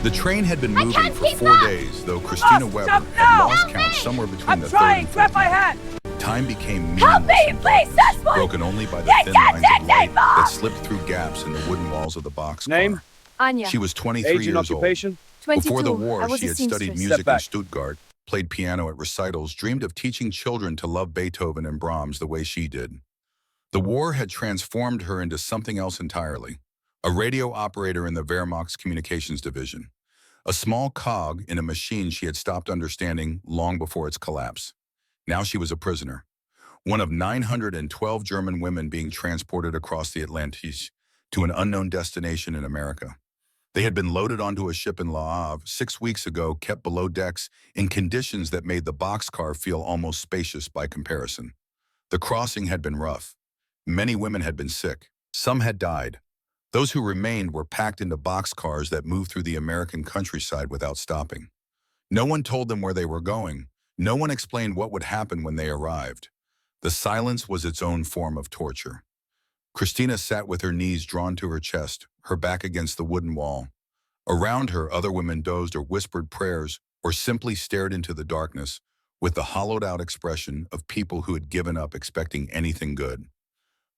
The train had been I moving can't for keep 4 up! days, though Christina Weber stop had now! lost Help count me! somewhere between I'm the trying! 3rd Grab and my 5th. hat! Time became Help meaningless me, and please, darkness, this one! broken only by the You thin can't lines take of me, light Mom! that slipped through gaps in the wooden walls of the boxcar. Name? Anya, She was 23 Age and years old. occupation? 22. Before the I war, was she a had studied seamstress. music Step in back. Stuttgart, played piano at recitals, dreamed of teaching children to love Beethoven and Brahms the way she did. The war had transformed her into something else entirely, a radio operator in the Wehrmacht's communications division, a small cog in a machine she had stopped understanding long before its collapse. Now she was a prisoner, one of 912 German women being transported across the Atlantic to an unknown destination in America. They had been loaded onto a ship in Le Havre 6 weeks ago, kept below decks in conditions that made the boxcar feel almost spacious by comparison. The crossing had been rough. Many women had been sick. Some had died. Those who remained were packed into boxcars that moved through the American countryside without stopping. No one told them where they were going. No one explained what would happen when they arrived. The silence was its own form of torture. Christina sat with her knees drawn to her chest, her back against the wooden wall. Around her, other women dozed or whispered prayers or simply stared into the darkness with the hollowed-out expression of people who had given up expecting anything good.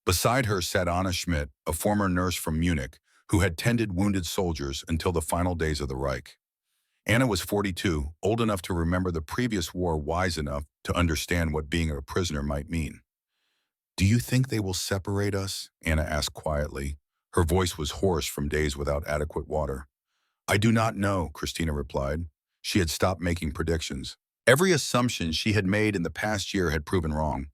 Beside her sat Anna Schmidt, a former nurse from Munich, who had tended wounded soldiers until the final days of the Reich. Anna was 42, old enough to remember the previous war, wise enough to understand what being a prisoner might mean. "Do you think they will separate us?" Anna asked quietly. Her voice was hoarse from days without adequate water. "I do not know," Christina replied. She had stopped making predictions. Every assumption she had made in the past year had proven wrong.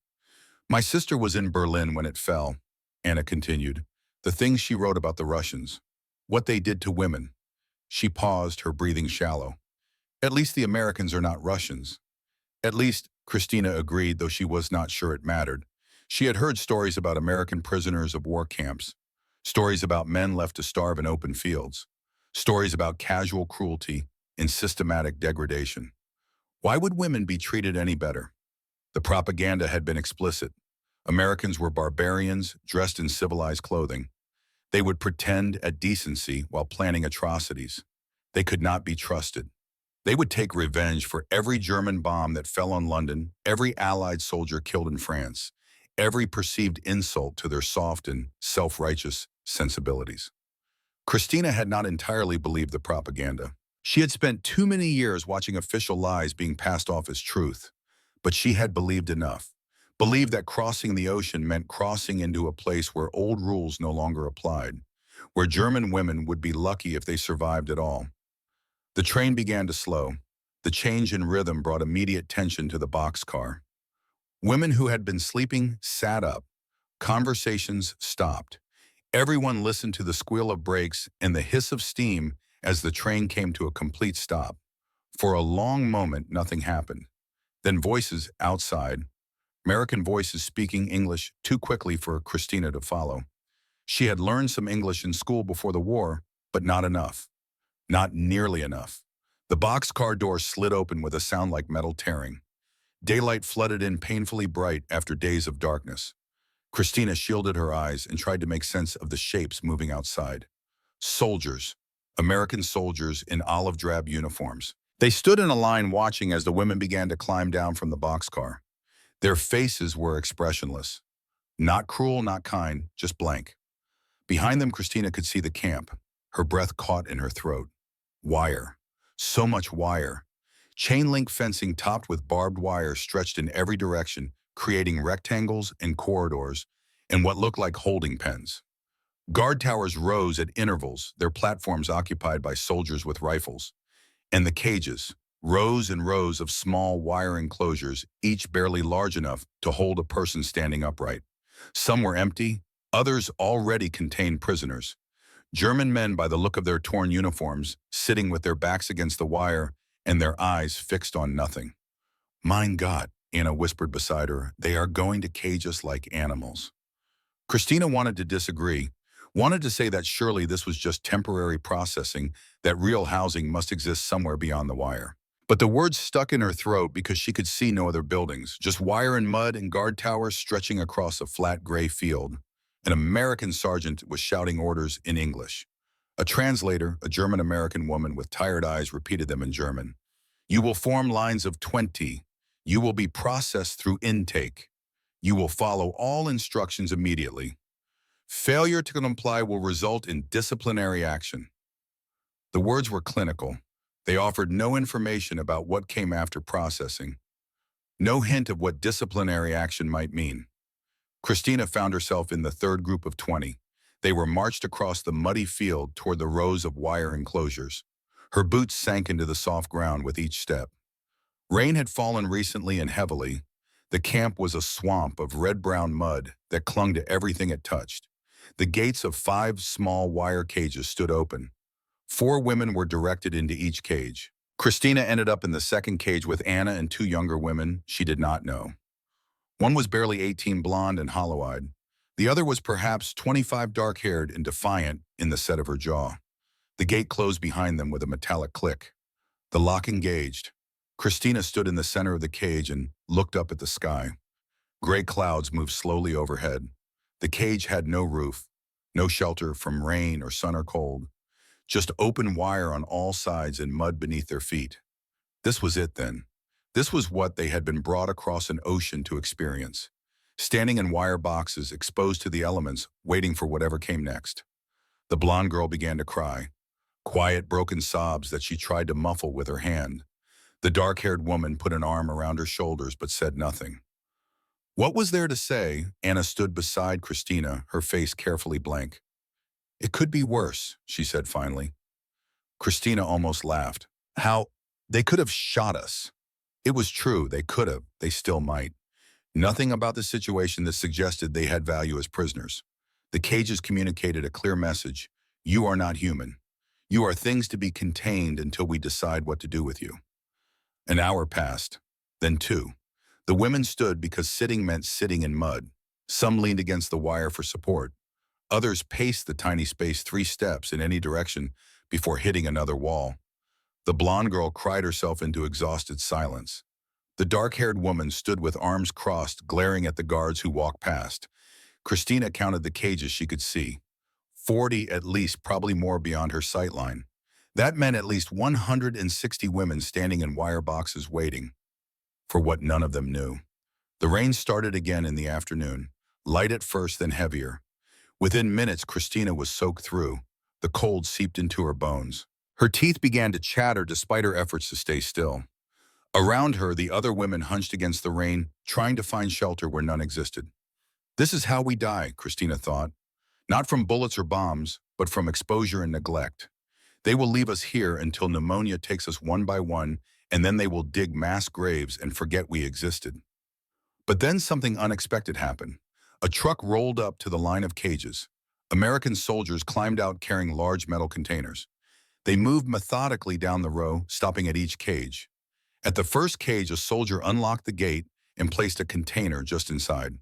"My sister was in Berlin when it fell," Anna continued. "The things she wrote about the Russians, what they did to women." She paused, her breathing shallow. "At least the Americans are not Russians." At least, Christina agreed, though she was not sure it mattered. She had heard stories about American prisoners of war camps, stories about men left to starve in open fields, stories about casual cruelty and systematic degradation. Why would women be treated any better? The propaganda had been explicit. Americans were barbarians dressed in civilized clothing. They would pretend at decency while planning atrocities. They could not be trusted. They would take revenge for every German bomb that fell on London, every Allied soldier killed in France, every perceived insult to their soft and self-righteous sensibilities. Christina had not entirely believed the propaganda. She had spent too many years watching official lies being passed off as truth, but she had believed enough. Believed that crossing the ocean meant crossing into a place where old rules no longer applied, where German women would be lucky if they survived at all. The train began to slow. The change in rhythm brought immediate tension to the boxcar. Women who had been sleeping sat up. Conversations stopped. Everyone listened to the squeal of brakes and the hiss of steam as the train came to a complete stop. For a long moment, nothing happened. Then voices outside, American voices speaking English too quickly for Christina to follow. She had learned some English in school before the war, but not enough. Not nearly enough. The boxcar door slid open with a sound like metal tearing. Daylight flooded in painfully bright after days of darkness. Christina shielded her eyes and tried to make sense of the shapes moving outside. Soldiers. American soldiers in olive drab uniforms. They stood in a line watching as the women began to climb down from the boxcar. Their faces were expressionless. Not cruel, not kind, just blank. Behind them, Christina could see the camp, her breath caught in her throat. Wire. So much wire. Chain-link fencing topped with barbed wire stretched in every direction, creating rectangles and corridors and what looked like holding pens. Guard towers rose at intervals, their platforms occupied by soldiers with rifles. And the cages, rows and rows of small wire enclosures, each barely large enough to hold a person standing upright. Some were empty, others already contained prisoners. German men, by the look of their torn uniforms, sitting with their backs against the wire and their eyes fixed on nothing. "Mein Gott," Anna whispered beside her, "they are going to cage us like animals." Christina wanted to disagree, wanted to say that surely this was just temporary processing, that real housing must exist somewhere beyond the wire. But the words stuck in her throat because she could see no other buildings, just wire and mud and guard towers stretching across a flat gray field. An American sergeant was shouting orders in English. A translator, a German-American woman with tired eyes, repeated them in German. You will form lines of 20. You will be processed through intake. You will follow all instructions immediately. Failure to comply will result in disciplinary action. The words were clinical. They offered no information about what came after processing, no hint of what disciplinary action might mean. Christina found herself in the third group of 20. They were marched across the muddy field toward the rows of wire enclosures. Her boots sank into the soft ground with each step. Rain had fallen recently and heavily. The camp was a swamp of red-brown mud that clung to everything it touched. The gates of 5 small wire cages stood open. 4 women were directed into each cage. Christina ended up in the second cage with Anna and 2 younger women she did not know. One was barely 18, blonde and hollow-eyed. The other was perhaps 25, dark-haired and defiant in the set of her jaw. The gate closed behind them with a metallic click. The lock engaged. Christina stood in the center of the cage and looked up at the sky. Gray clouds moved slowly overhead. The cage had no roof, no shelter from rain or sun or cold. Just open wire on all sides and mud beneath their feet. This was it then. This was what they had been brought across an ocean to experience. Standing in wire boxes, exposed to the elements, waiting for whatever came next. The blonde girl began to cry. Quiet, broken sobs that she tried to muffle with her hand. The dark-haired woman put an arm around her shoulders but said nothing. What was there to say? Anna stood beside Christina, her face carefully blank. It could be worse, she said finally. Christina almost laughed. How? They could have shot us. It was true, they could have, they still might. Nothing about the situation that suggested they had value as prisoners. The cages communicated a clear message. You are not human. You are things to be contained until we decide what to do with you. An hour passed, then 2. The women stood because sitting meant sitting in mud. Some leaned against the wire for support. Others paced the tiny space 3 steps in any direction before hitting another wall. The blonde girl cried herself into exhausted silence. The dark-haired woman stood with arms crossed, glaring at the guards who walked past. Christina counted the cages she could see. 40 at least, probably more beyond her sightline. That meant at least 160 women standing in wire boxes waiting for what none of them knew. The rain started again in the afternoon, light at first, then heavier. Within minutes, Christina was soaked through. The cold seeped into her bones. Her teeth began to chatter despite her efforts to stay still. Around her, the other women hunched against the rain, trying to find shelter where none existed. This is how we die, Christina thought. Not from bullets or bombs, but from exposure and neglect. They will leave us here until pneumonia takes us one by one, and then they will dig mass graves and forget we existed. But then something unexpected happened. A truck rolled up to the line of cages. American soldiers climbed out carrying large metal containers. They moved methodically down the row, stopping at each cage. At the first cage, a soldier unlocked the gate and placed a container just inside.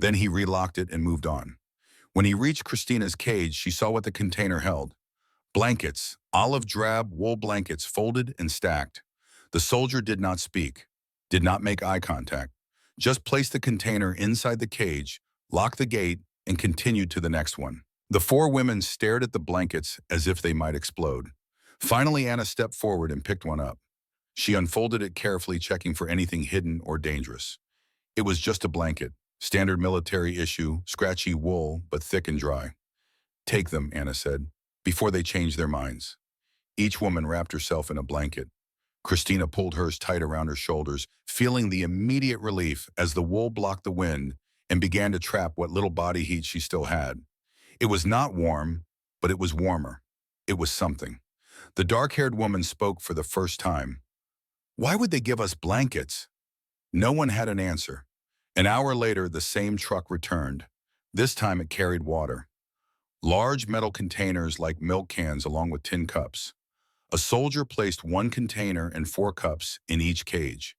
Then he relocked it and moved on. When he reached Christina's cage, she saw what the container held. Blankets, olive drab wool blankets folded and stacked. The soldier did not speak, did not make eye contact, just placed the container inside the cage, locked the gate, and continued to the next one. The 4 women stared at the blankets as if they might explode. Finally, Anna stepped forward and picked one up. She unfolded it carefully, checking for anything hidden or dangerous. It was just a blanket, standard military issue, scratchy wool, but thick and dry. Take them, Anna said, before they changed their minds. Each woman wrapped herself in a blanket. Christina pulled hers tight around her shoulders, feeling the immediate relief as the wool blocked the wind and began to trap what little body heat she still had. It was not warm, but it was warmer. It was something. The dark-haired woman spoke for the first time. Why would they give us blankets? No one had an answer. An hour later, the same truck returned. This time it carried water. Large metal containers like milk cans along with tin cups. A soldier placed 1 container and 4 cups in each cage.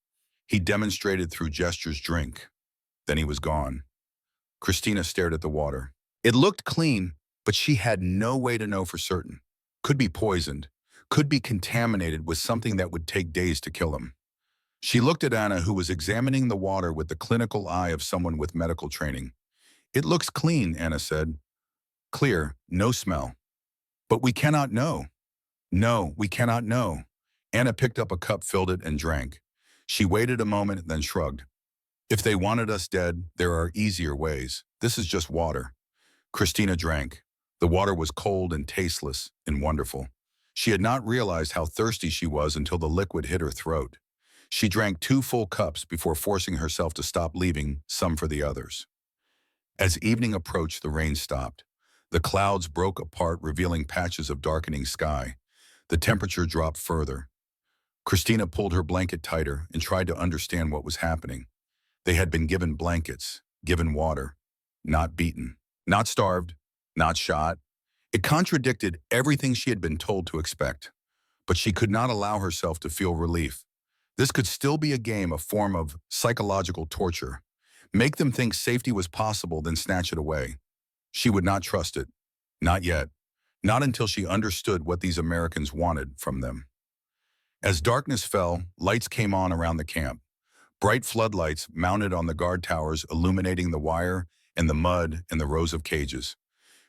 He demonstrated through gestures drink. Then he was gone. Christina stared at the water. It looked clean, but she had no way to know for certain. Could be poisoned, could be contaminated with something that would take days to kill him. She looked at Anna, who was examining the water with the clinical eye of someone with medical training. It looks clean, Anna said. Clear, no smell. But we cannot know. No, we cannot know. Anna picked up a cup, filled it, and drank. She waited a moment, then shrugged. If they wanted us dead, there are easier ways. This is just water. Christina drank. The water was cold and tasteless and wonderful. She had not realized how thirsty she was until the liquid hit her throat. She drank 2 full cups before forcing herself to stop, leaving some for the others. As evening approached, the rain stopped. The clouds broke apart, revealing patches of darkening sky. The temperature dropped further. Christina pulled her blanket tighter and tried to understand what was happening. They had been given blankets, given water, not beaten, not starved, not shot. It contradicted everything she had been told to expect. But she could not allow herself to feel relief. This could still be a game, a form of psychological torture. Make them think safety was possible, then snatch it away. She would not trust it. Not yet. Not until she understood what these Americans wanted from them. As darkness fell, lights came on around the camp. Bright floodlights mounted on the guard towers, illuminating the wire and the mud and the rows of cages.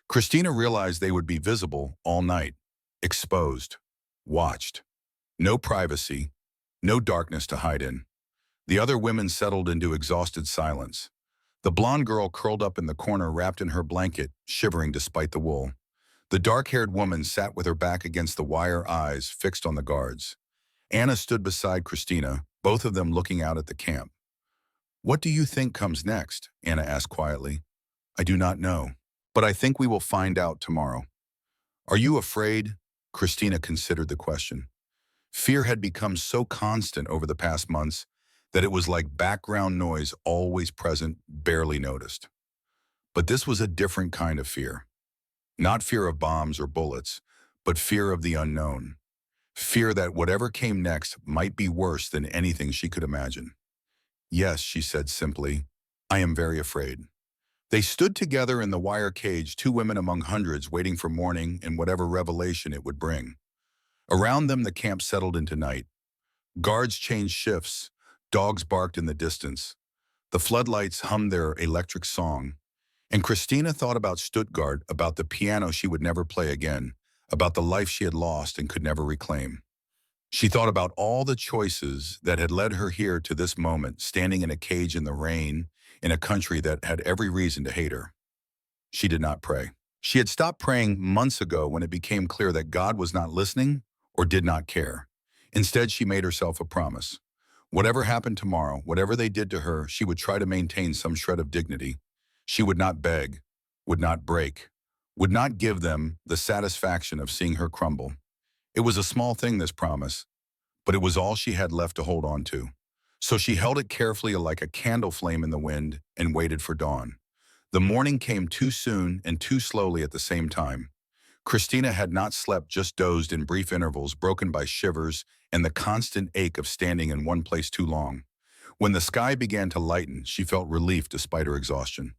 Christina realized they would be visible all night, exposed, watched. No privacy, no darkness to hide in. The other women settled into exhausted silence. The blonde girl curled up in the corner, wrapped in her blanket, shivering despite the wool. The dark-haired woman sat with her back against the wire, eyes fixed on the guards. Anna stood beside Christina, both of them looking out at the camp. "What do you think comes next?" Anna asked quietly. "I do not know, but I think we will find out tomorrow." "Are you afraid?" Christina considered the question. Fear had become so constant over the past months that it was like background noise, always present, barely noticed. But this was a different kind of fear. Not fear of bombs or bullets, but fear of the unknown. Fear that whatever came next might be worse than anything she could imagine. "Yes," she said simply, "I am very afraid." They stood together in the wire cage, 2 women among hundreds, waiting for morning and whatever revelation it would bring. Around them, the camp settled into night. Guards changed shifts. Dogs barked in the distance. The floodlights hummed their electric song. And Christina thought about Stuttgart, about the piano she would never play again, about the life she had lost and could never reclaim. She thought about all the choices that had led her here to this moment, standing in a cage in the rain, in a country that had every reason to hate her. She did not pray. She had stopped praying months ago when it became clear that God was not listening or did not care. Instead, she made herself a promise. Whatever happened tomorrow, whatever they did to her, she would try to maintain some shred of dignity. She would not beg, would not break, would not give them the satisfaction of seeing her crumble. It was a small thing, this promise, but it was all she had left to hold on to. So she held it carefully, like a candle flame in the wind, and waited for dawn. The morning came too soon and too slowly at the same time. Christina had not slept, just dozed in brief intervals, broken by shivers and the constant ache of standing in one place too long. When the sky began to lighten, she felt relief despite her exhaustion.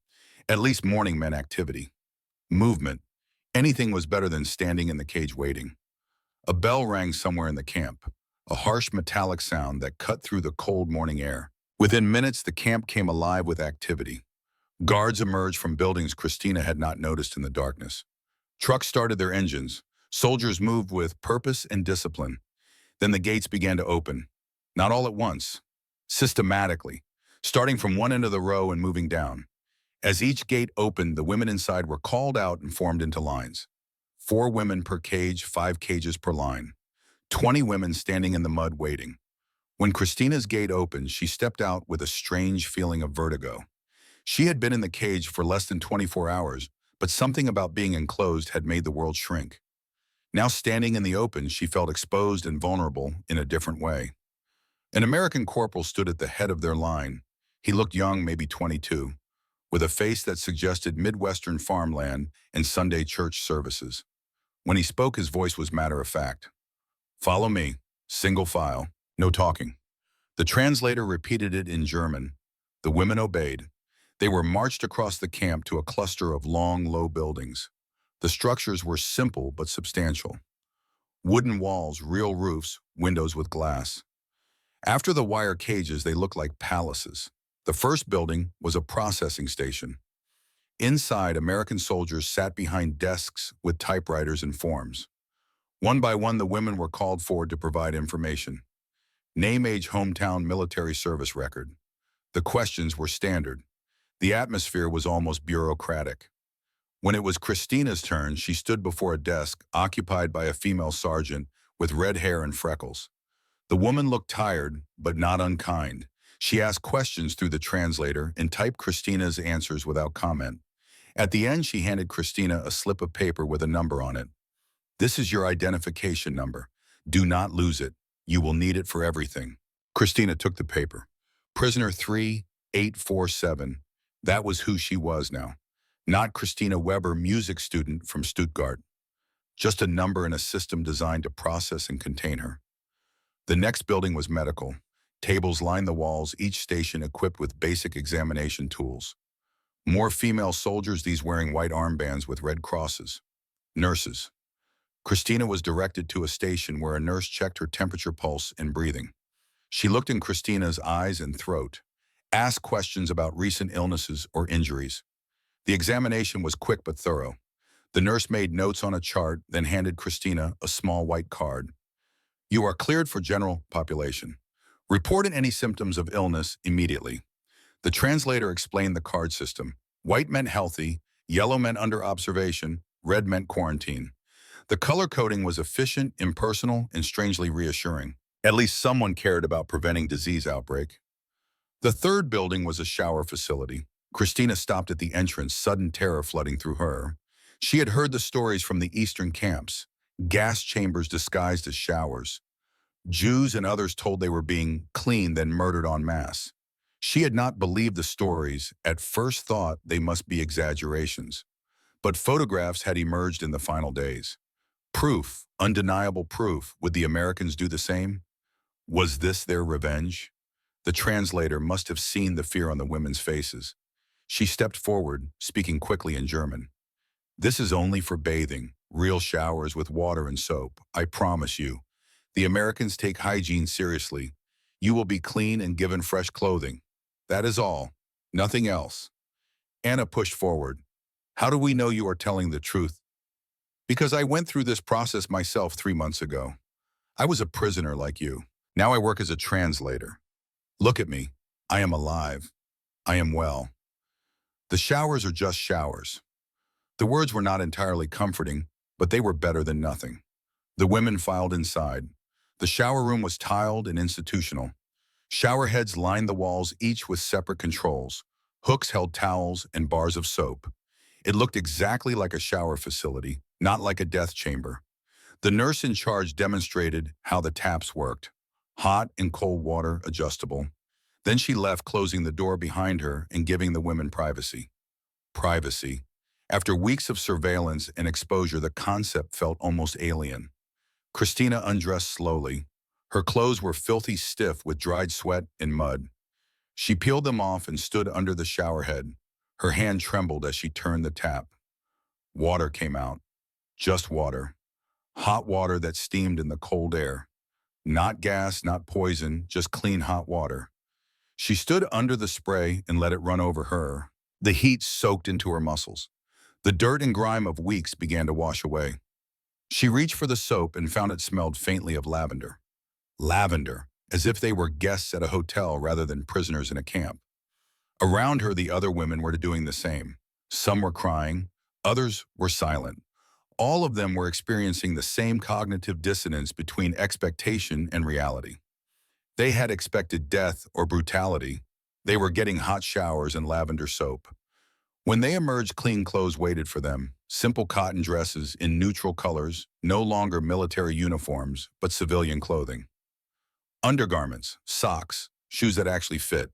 At least morning meant activity, movement. Anything was better than standing in the cage waiting. A bell rang somewhere in the camp, a harsh metallic sound that cut through the cold morning air. Within minutes, the camp came alive with activity. Guards emerged from buildings Christina had not noticed in the darkness. Trucks started their engines. Soldiers moved with purpose and discipline. Then the gates began to open. Not all at once, systematically, starting from one end of the row and moving down. As each gate opened, the women inside were called out and formed into lines. 4 women per cage, 5 cages per line. 20 women standing in the mud waiting. When Christina's gate opened, she stepped out with a strange feeling of vertigo. She had been in the cage for less than 24 hours, but something about being enclosed had made the world shrink. Now standing in the open, she felt exposed and vulnerable in a different way. An American corporal stood at the head of their line. He looked young, maybe 22, with a face that suggested Midwestern farmland and Sunday church services. When he spoke, his voice was matter of fact. "Follow me, single file, no talking." The translator repeated it in German. The women obeyed. They were marched across the camp to a cluster of long, low buildings. The structures were simple but substantial. Wooden walls, real roofs, windows with glass. After the wire cages, they looked like palaces. The first building was a processing station. Inside, American soldiers sat behind desks with typewriters and forms. One by one, the women were called forward to provide information. Name, age, hometown, military service record. The questions were standard. The atmosphere was almost bureaucratic. When it was Christina's turn, she stood before a desk occupied by a female sergeant with red hair and freckles. The woman looked tired, but not unkind. She asked questions through the translator and typed Christina's answers without comment. At the end, she handed Christina a slip of paper with a number on it. This is your identification number. Do not lose it. You will need it for everything. Christina took the paper. Prisoner 3847. That was who she was now. Not Christina Weber, music student from Stuttgart. Just a number in a system designed to process and contain her. The next building was medical. Tables lined the walls, each station equipped with basic examination tools. More female soldiers, these wearing white armbands with red crosses. Nurses. Christina was directed to a station where a nurse checked her temperature, pulse, and breathing. She looked in Christina's eyes and throat, asked questions about recent illnesses or injuries. The examination was quick but thorough. The nurse made notes on a chart, then handed Christina a small white card. You are cleared for general population. Report any symptoms of illness immediately. The translator explained the card system. White meant healthy, yellow meant under observation, red meant quarantine. The color coding was efficient, impersonal, and strangely reassuring. At least someone cared about preventing disease outbreak. The third building was a shower facility. Christina stopped at the entrance, sudden terror flooding through her. She had heard the stories from the eastern camps, gas chambers disguised as showers. Jews and others told they were being cleaned, then murdered en masse. She had not believed the stories, at first thought they must be exaggerations. But photographs had emerged in the final days. Proof, undeniable proof. Would the Americans do the same? Was this their revenge? The translator must have seen the fear on the women's faces. She stepped forward, speaking quickly in German. This is only for bathing, real showers with water and soap, I promise you. The Americans take hygiene seriously. You will be clean and given fresh clothing. That is all. Nothing else. Anna pushed forward. How do we know you are telling the truth? Because I went through this process myself 3 months ago. I was a prisoner like you. Now I work as a translator. Look at me. I am alive. I am well. The showers are just showers. The words were not entirely comforting, but they were better than nothing. The women filed inside. The shower room was tiled and institutional. Shower heads lined the walls, each with separate controls. Hooks held towels and bars of soap. It looked exactly like a shower facility, not like a death chamber. The nurse in charge demonstrated how the taps worked. Hot and cold water, adjustable. Then she left, closing the door behind her and giving the women privacy. Privacy. After weeks of surveillance and exposure, the concept felt almost alien. Christina undressed slowly. Her clothes were filthy stiff with dried sweat and mud. She peeled them off and stood under the shower head. Her hand trembled as she turned the tap. Water came out. Just water. Hot water that steamed in the cold air. Not gas, not poison, just clean hot water. She stood under the spray and let it run over her. The heat soaked into her muscles. The dirt and grime of weeks began to wash away. She reached for the soap and found it smelled faintly of lavender. Lavender, as if they were guests at a hotel rather than prisoners in a camp. Around her, the other women were doing the same. Some were crying, others were silent. All of them were experiencing the same cognitive dissonance between expectation and reality. They had expected death or brutality. They were getting hot showers and lavender soap. When they emerged, clean clothes waited for them. Simple cotton dresses in neutral colors, no longer military uniforms, but civilian clothing. Undergarments, socks, shoes that actually fit.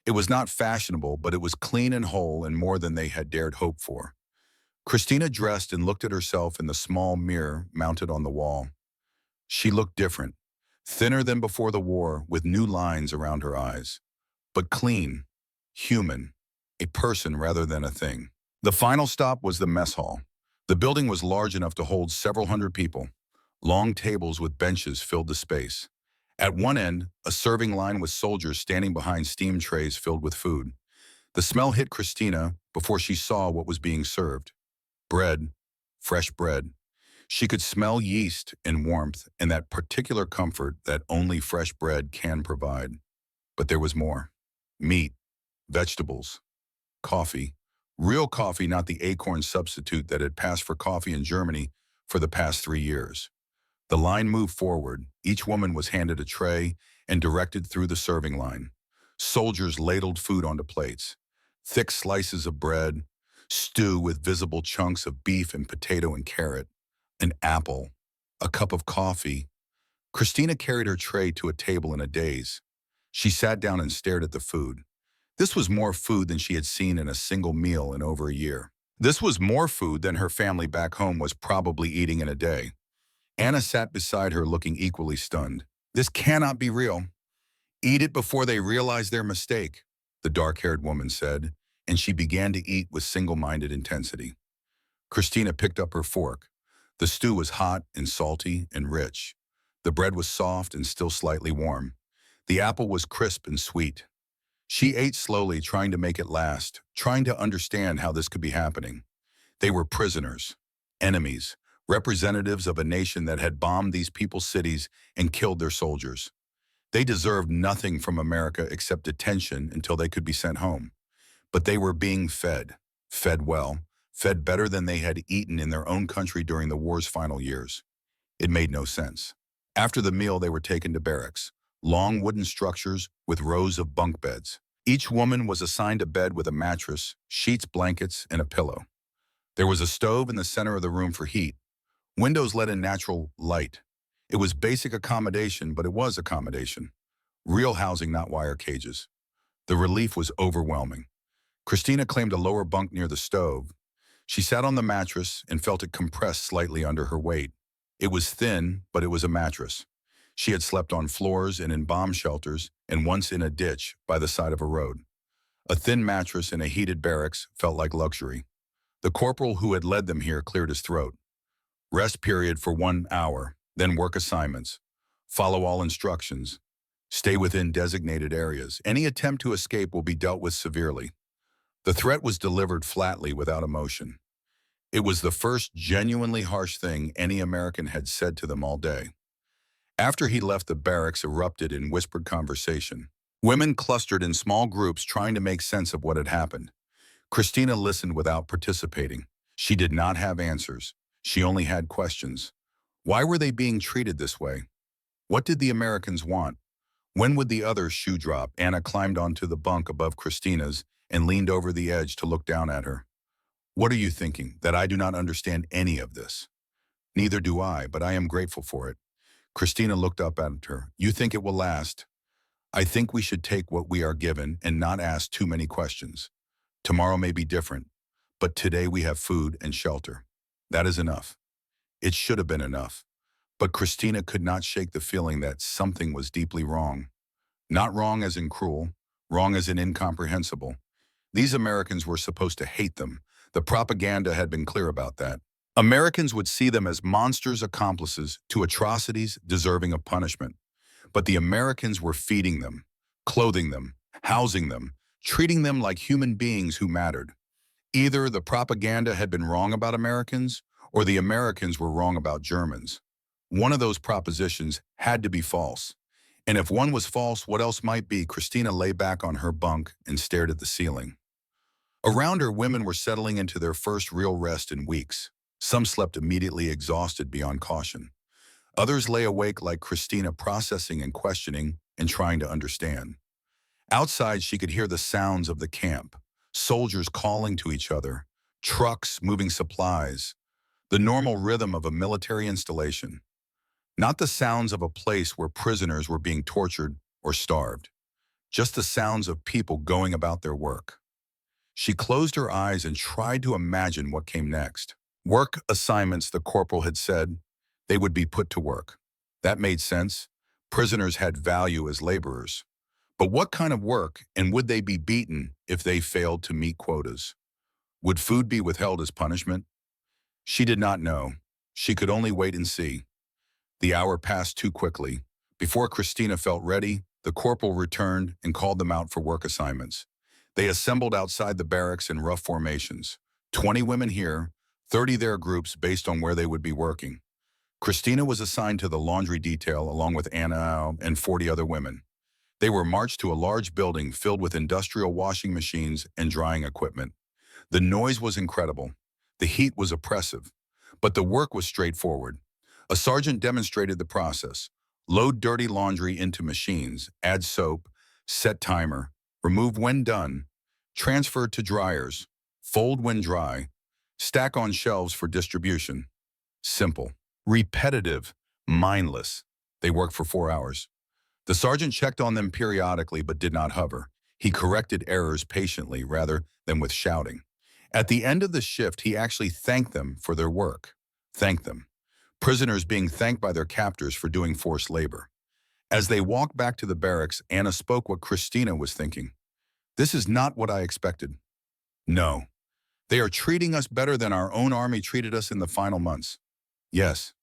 It was not fashionable, but it was clean and whole and more than they had dared hope for. Christina dressed and looked at herself in the small mirror mounted on the wall. She looked different, thinner than before the war, with new lines around her eyes. But clean, human, a person rather than a thing. The final stop was the mess hall. The building was large enough to hold several hundred people. Long tables with benches filled the space. At one end, a serving line with soldiers standing behind steam trays filled with food. The smell hit Christina before she saw what was being served. Bread, fresh bread. She could smell yeast and warmth and that particular comfort that only fresh bread can provide. But there was more. Meat, vegetables, coffee. Real coffee, not the acorn substitute that had passed for coffee in Germany for the past 3 years. The line moved forward. Each woman was handed a tray and directed through the serving line. Soldiers ladled food onto plates. Thick slices of bread, stew with visible chunks of beef and potato and carrot, an apple, a cup of coffee. Christina carried her tray to a table in a daze. She sat down and stared at the food. This was more food than she had seen in a single meal in over a year. This was more food than her family back home was probably eating in a day. Anna sat beside her looking equally stunned. This cannot be real. Eat it before they realize their mistake, the dark-haired woman said, and she began to eat with single-minded intensity. Christina picked up her fork. The stew was hot and salty and rich. The bread was soft and still slightly warm. The apple was crisp and sweet. She ate slowly, trying to make it last, trying to understand how this could be happening. They were prisoners, enemies, representatives of a nation that had bombed these people's cities and killed their soldiers. They deserved nothing from America except detention until they could be sent home. But they were being fed, fed well, fed better than they had eaten in their own country during the war's final years. It made no sense. After the meal, they were taken to barracks, long wooden structures with rows of bunk beds. Each woman was assigned a bed with a mattress, sheets, blankets, and a pillow. There was a stove in the center of the room for heat. Windows let in natural light. It was basic accommodation, but it was accommodation. Real housing, not wire cages. The relief was overwhelming. Christina claimed a lower bunk near the stove. She sat on the mattress and felt it compress slightly under her weight. It was thin, but it was a mattress. She had slept on floors and in bomb shelters, and once in a ditch by the side of a road. A thin mattress in a heated barracks felt like luxury. The corporal who had led them here cleared his throat. Rest period for 1 hour, then work assignments. Follow all instructions. Stay within designated areas. Any attempt to escape will be dealt with severely. The threat was delivered flatly without emotion. It was the first genuinely harsh thing any American had said to them all day. After he left, the barracks erupted in whispered conversation. Women clustered in small groups trying to make sense of what had happened. Christina listened without participating. She did not have answers. She only had questions. Why were they being treated this way? What did the Americans want? When would the other shoe drop? Anna climbed onto the bunk above Christina's and leaned over the edge to look down at her. What are you thinking? That I do not understand any of this? Neither do I, but I am grateful for it. Christina looked up at her. You think it will last? I think we should take what we are given and not ask too many questions. Tomorrow may be different, but today we have food and shelter. That is enough. It should have been enough. But Christina could not shake the feeling that something was deeply wrong. Not wrong as in cruel, wrong as in incomprehensible. These Americans were supposed to hate them. The propaganda had been clear about that. Americans would see them as monsters, accomplices to atrocities deserving of punishment. But the Americans were feeding them, clothing them, housing them, treating them like human beings who mattered. Either the propaganda had been wrong about Americans, or the Americans were wrong about Germans. One of those propositions had to be false. And if one was false, what else might be? Christina lay back on her bunk and stared at the ceiling. Around her, women were settling into their first real rest in weeks. Some slept immediately, exhausted beyond caution. Others lay awake like Christina, processing and questioning and trying to understand. Outside, she could hear the sounds of the camp, soldiers calling to each other, trucks moving supplies, the normal rhythm of a military installation. Not the sounds of a place where prisoners were being tortured or starved, just the sounds of people going about their work. She closed her eyes and tried to imagine what came next. Work assignments, the corporal had said. They would be put to work. That made sense. Prisoners had value as laborers. But what kind of work, and would they be beaten if they failed to meet quotas? Would food be withheld as punishment? She did not know. She could only wait and see. The hour passed too quickly. Before Christina felt ready, the corporal returned and called them out for work assignments. They assembled outside the barracks in rough formations. 20 women here, 30 there groups based on where they would be working. Christina was assigned to the laundry detail along with Anna and 40 other women. They were marched to a large building filled with industrial washing machines and drying equipment. The noise was incredible. The heat was oppressive. But the work was straightforward. A sergeant demonstrated the process. Load dirty laundry into machines, add soap, set timer, remove when done, transfer to dryers, fold when dry, stack on shelves for distribution. Simple. Repetitive. Mindless. They worked for 4 hours. The sergeant checked on them periodically but did not hover. He corrected errors patiently rather than with shouting. At the end of the shift, he actually thanked them for their work. Thanked them. Prisoners being thanked by their captors for doing forced labor. As they walked back to the barracks, Anna spoke what Christina was thinking. This is not what I expected. No. They are treating us better than our own army treated us in the final months. Yes.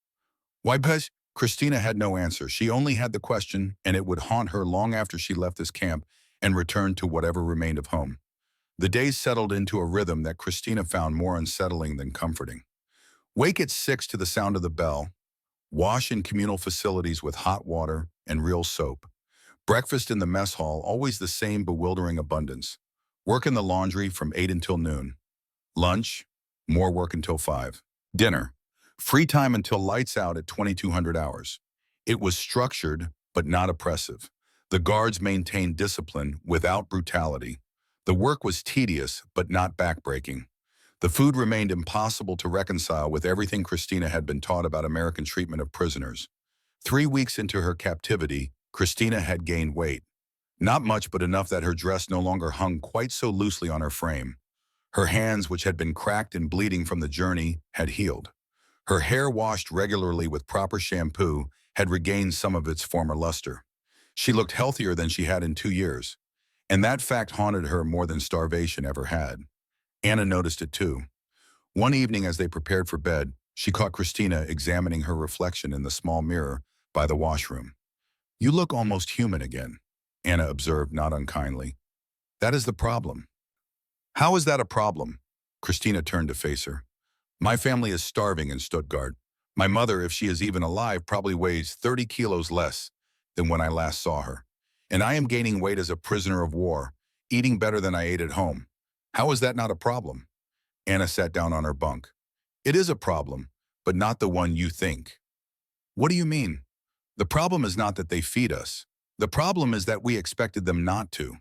Why? Because Christina had no answer. She only had the question, and it would haunt her long after she left this camp and returned to whatever remained of home. The days settled into a rhythm that Christina found more unsettling than comforting. Wake at 6 to the sound of the bell. Wash in communal facilities with hot water and real soap. Breakfast in the mess hall, always the same bewildering abundance. Work in the laundry from 8 until noon. Lunch, more work until 5. Dinner, free time until lights out at 2200 hours. It was structured, but not oppressive. The guards maintained discipline without brutality. The work was tedious, but not backbreaking. The food remained impossible to reconcile with everything Christina had been taught about American treatment of prisoners. 3 weeks into her captivity, Christina had gained weight. Not much, but enough that her dress no longer hung quite so loosely on her frame. Her hands, which had been cracked and bleeding from the journey, had healed. Her hair, washed regularly with proper shampoo, had regained some of its former luster. She looked healthier than she had in 2 years, and that fact haunted her more than starvation ever had. Anna noticed it too. One evening as they prepared for bed, she caught Christina examining her reflection in the small mirror by the washroom. You look almost human again, Anna observed not unkindly. That is the problem. How is that a problem? Christina turned to face her. My family is starving in Stuttgart. My mother, if she is even alive, probably weighs 30 kilos less than when I last saw her. And I am gaining weight as a prisoner of war, eating better than I ate at home. How is that not a problem? Anna sat down on her bunk. It is a problem, but not the one you think. What do you mean? The problem is not that they feed us. The problem is that we expected them not to.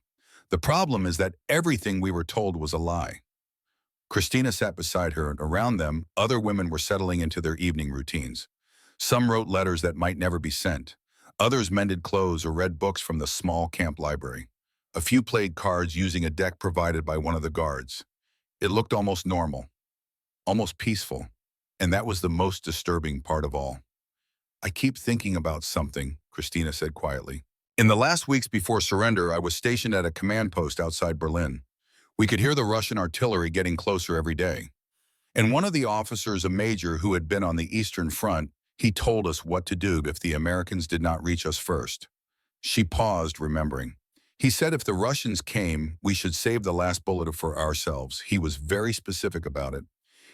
The problem is that everything we were told was a lie. Christina sat beside her, and around them, other women were settling into their evening routines. Some wrote letters that might never be sent. Others mended clothes or read books from the small camp library. A few played cards using a deck provided by one of the guards. It looked almost normal, almost peaceful, and that was the most disturbing part of all. I keep thinking about something, Christina said quietly. In the last weeks before surrender, I was stationed at a command post outside Berlin. We could hear the Russian artillery getting closer every day. And one of the officers, a major who had been on the Eastern Front, he told us what to do if the Americans did not reach us first. She paused, remembering. He said if the Russians came, we should save the last bullet for ourselves. He was very specific about it.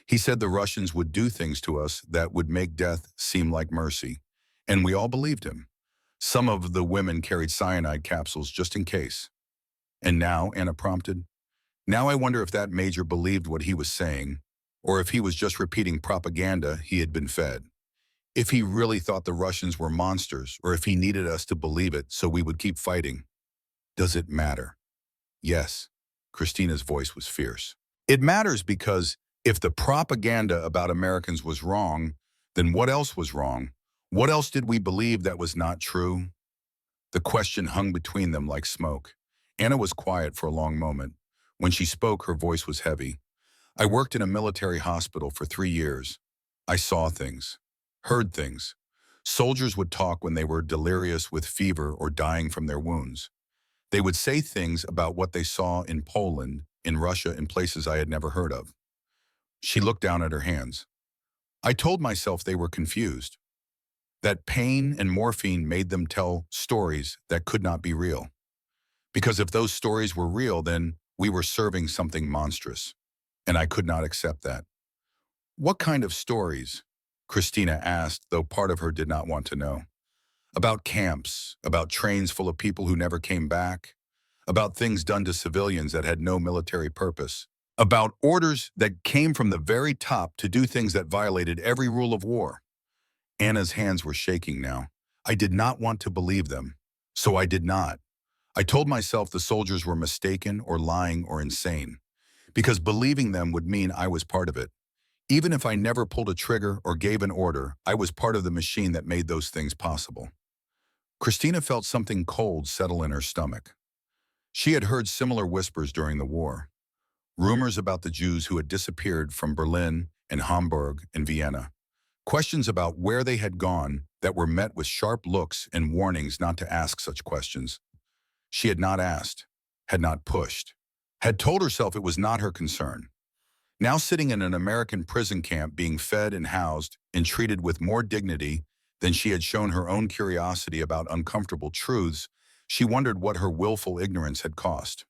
He said the Russians would do things to us that would make death seem like mercy. And we all believed him. Some of the women carried cyanide capsules just in case. And now, Anna prompted, now I wonder if that major believed what he was saying, or if he was just repeating propaganda he had been fed. If he really thought the Russians were monsters, or if he needed us to believe it so we would keep fighting. Does it matter? Yes. Christina's voice was fierce. It matters because if the propaganda about Americans was wrong, then what else was wrong? What else did we believe that was not true? The question hung between them like smoke. Anna was quiet for a long moment. When she spoke, her voice was heavy. I worked in a military hospital for 3 years. I saw things, heard things. Soldiers would talk when they were delirious with fever or dying from their wounds. They would say things about what they saw in Poland, in Russia, in places I had never heard of. She looked down at her hands. I told myself they were confused, that pain and morphine made them tell stories that could not be real. Because if those stories were real, then We were serving something monstrous, and I could not accept that. What kind of stories? Christina asked, though part of her did not want to know. About camps, about trains full of people who never came back, about things done to civilians that had no military purpose, about orders that came from the very top to do things that violated every rule of war. Anna's hands were shaking now. I did not want to believe them, so I did not. I told myself the soldiers were mistaken or lying or insane, because believing them would mean I was part of it. Even if I never pulled a trigger or gave an order, I was part of the machine that made those things possible. Christina felt something cold settle in her stomach. She had heard similar whispers during the war. Rumors about the Jews who had disappeared from Berlin and Hamburg and Vienna. Questions about where they had gone that were met with sharp looks and warnings not to ask such questions. She had not asked, had not pushed, had told herself it was not her concern. Now sitting in an American prison camp being fed and housed and treated with more dignity than she had shown her own curiosity about uncomfortable truths, she wondered what her willful ignorance had cost.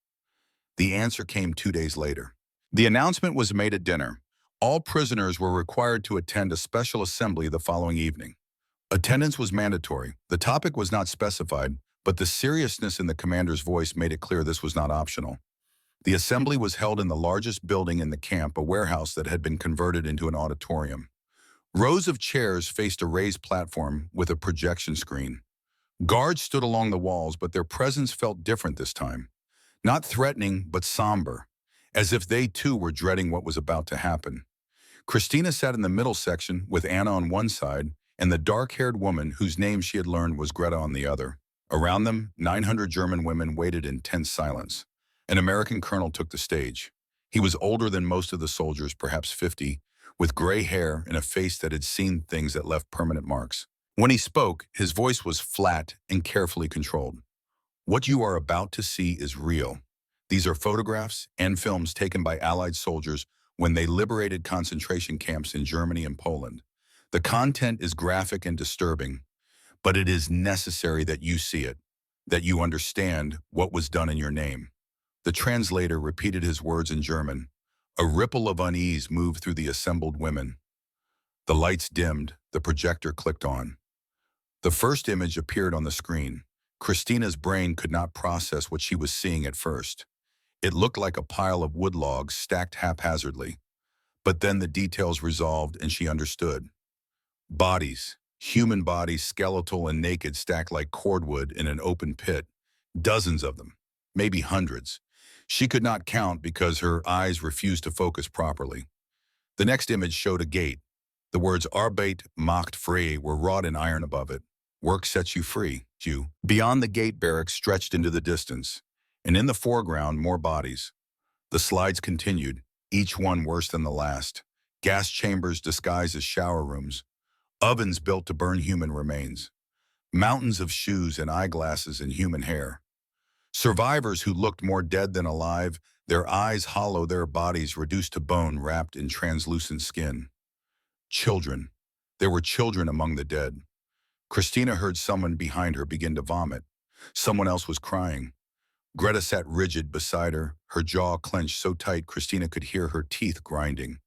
The answer came 2 days later. The announcement was made at dinner. All prisoners were required to attend a special assembly the following evening. Attendance was mandatory. The topic was not specified, but the seriousness in the commander's voice made it clear this was not optional. The assembly was held in the largest building in the camp, a warehouse that had been converted into an auditorium. Rows of chairs faced a raised platform with a projection screen. Guards stood along the walls, but their presence felt different this time. Not threatening, but somber, as if they too were dreading what was about to happen. Christina sat in the middle section with Anna on one side and the dark-haired woman whose name she had learned was Greta on the other. Around them, 900 German women waited in tense silence. An American colonel took the stage. He was older than most of the soldiers, perhaps 50, with gray hair and a face that had seen things that left permanent marks. When he spoke, his voice was flat and carefully controlled. What you are about to see is real. These are photographs and films taken by Allied soldiers when they liberated concentration camps in Germany and Poland. The content is graphic and disturbing, but it is necessary that you see it, that you understand what was done in your name. The translator repeated his words in German. A ripple of unease moved through the assembled women. The lights dimmed, the projector clicked on. The first image appeared on the screen. Christina's brain could not process what she was seeing at first. It looked like a pile of wood logs stacked haphazardly. But then the details resolved and she understood. Bodies, human bodies, skeletal and naked, stacked like cordwood in an open pit. Dozens of them, maybe hundreds. She could not count because her eyes refused to focus properly. The next image showed a gate. The words Arbeit macht frei were wrought in iron above it. Work sets you free, Jew. Beyond the gate, barracks stretched into the distance, and in the foreground, more bodies. The slides continued, each one worse than the last. Gas chambers disguised as shower rooms. Ovens built to burn human remains. Mountains of shoes and eyeglasses and human hair. Survivors who looked more dead than alive, their eyes hollow, their bodies reduced to bone wrapped in translucent skin. Children. There were children among the dead. Christina heard someone behind her begin to vomit. Someone else was crying. Greta sat rigid beside her jaw clenched so tight Christina could hear her teeth grinding.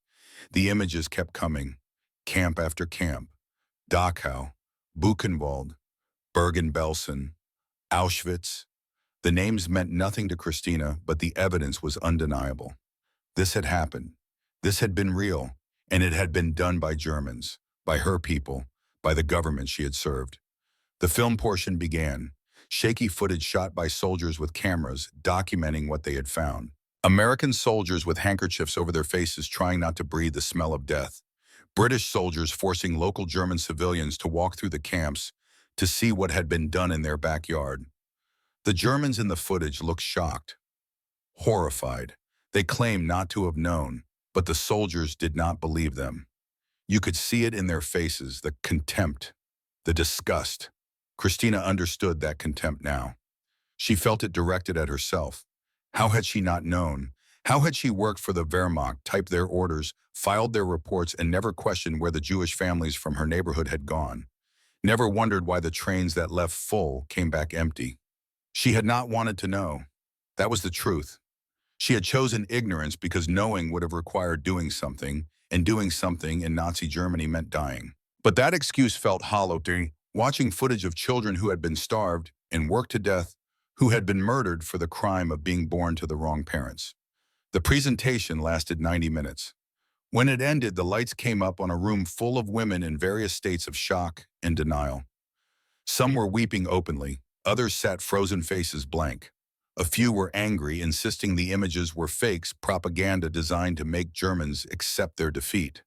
The images kept coming. Camp after camp. Dachau, Buchenwald, Bergen-Belsen, Auschwitz. The names meant nothing to Christina, but the evidence was undeniable. This had happened. This had been real, and it had been done by Germans, by her people, by the government she had served. The film portion began. Shaky footage shot by soldiers with cameras documenting what they had found. American soldiers with handkerchiefs over their faces trying not to breathe the smell of death. British soldiers forcing local German civilians to walk through the camps to see what had been done in their backyard. The Germans in the footage looked shocked, horrified. They claimed not to have known, but the soldiers did not believe them. You could see it in their faces, the contempt, the disgust. Christina understood that contempt now. She felt it directed at herself. How had she not known? How had she worked for the Wehrmacht, typed their orders, filed their reports, and never questioned where the Jewish families from her neighborhood had gone? Never wondered why the trains that left full came back empty. She had not wanted to know. That was the truth. She had chosen ignorance because knowing would have required doing something, and doing something in Nazi Germany meant dying. But that excuse felt hollow to me, watching footage of children who had been starved and worked to death, who had been murdered for the crime of being born to the wrong parents. The presentation lasted 90 minutes. When it ended, the lights came up on a room full of women in various states of shock and denial. Some were weeping openly, others sat frozen faces blank. A few were angry, insisting the images were fakes, propaganda designed to make Germans accept their defeat.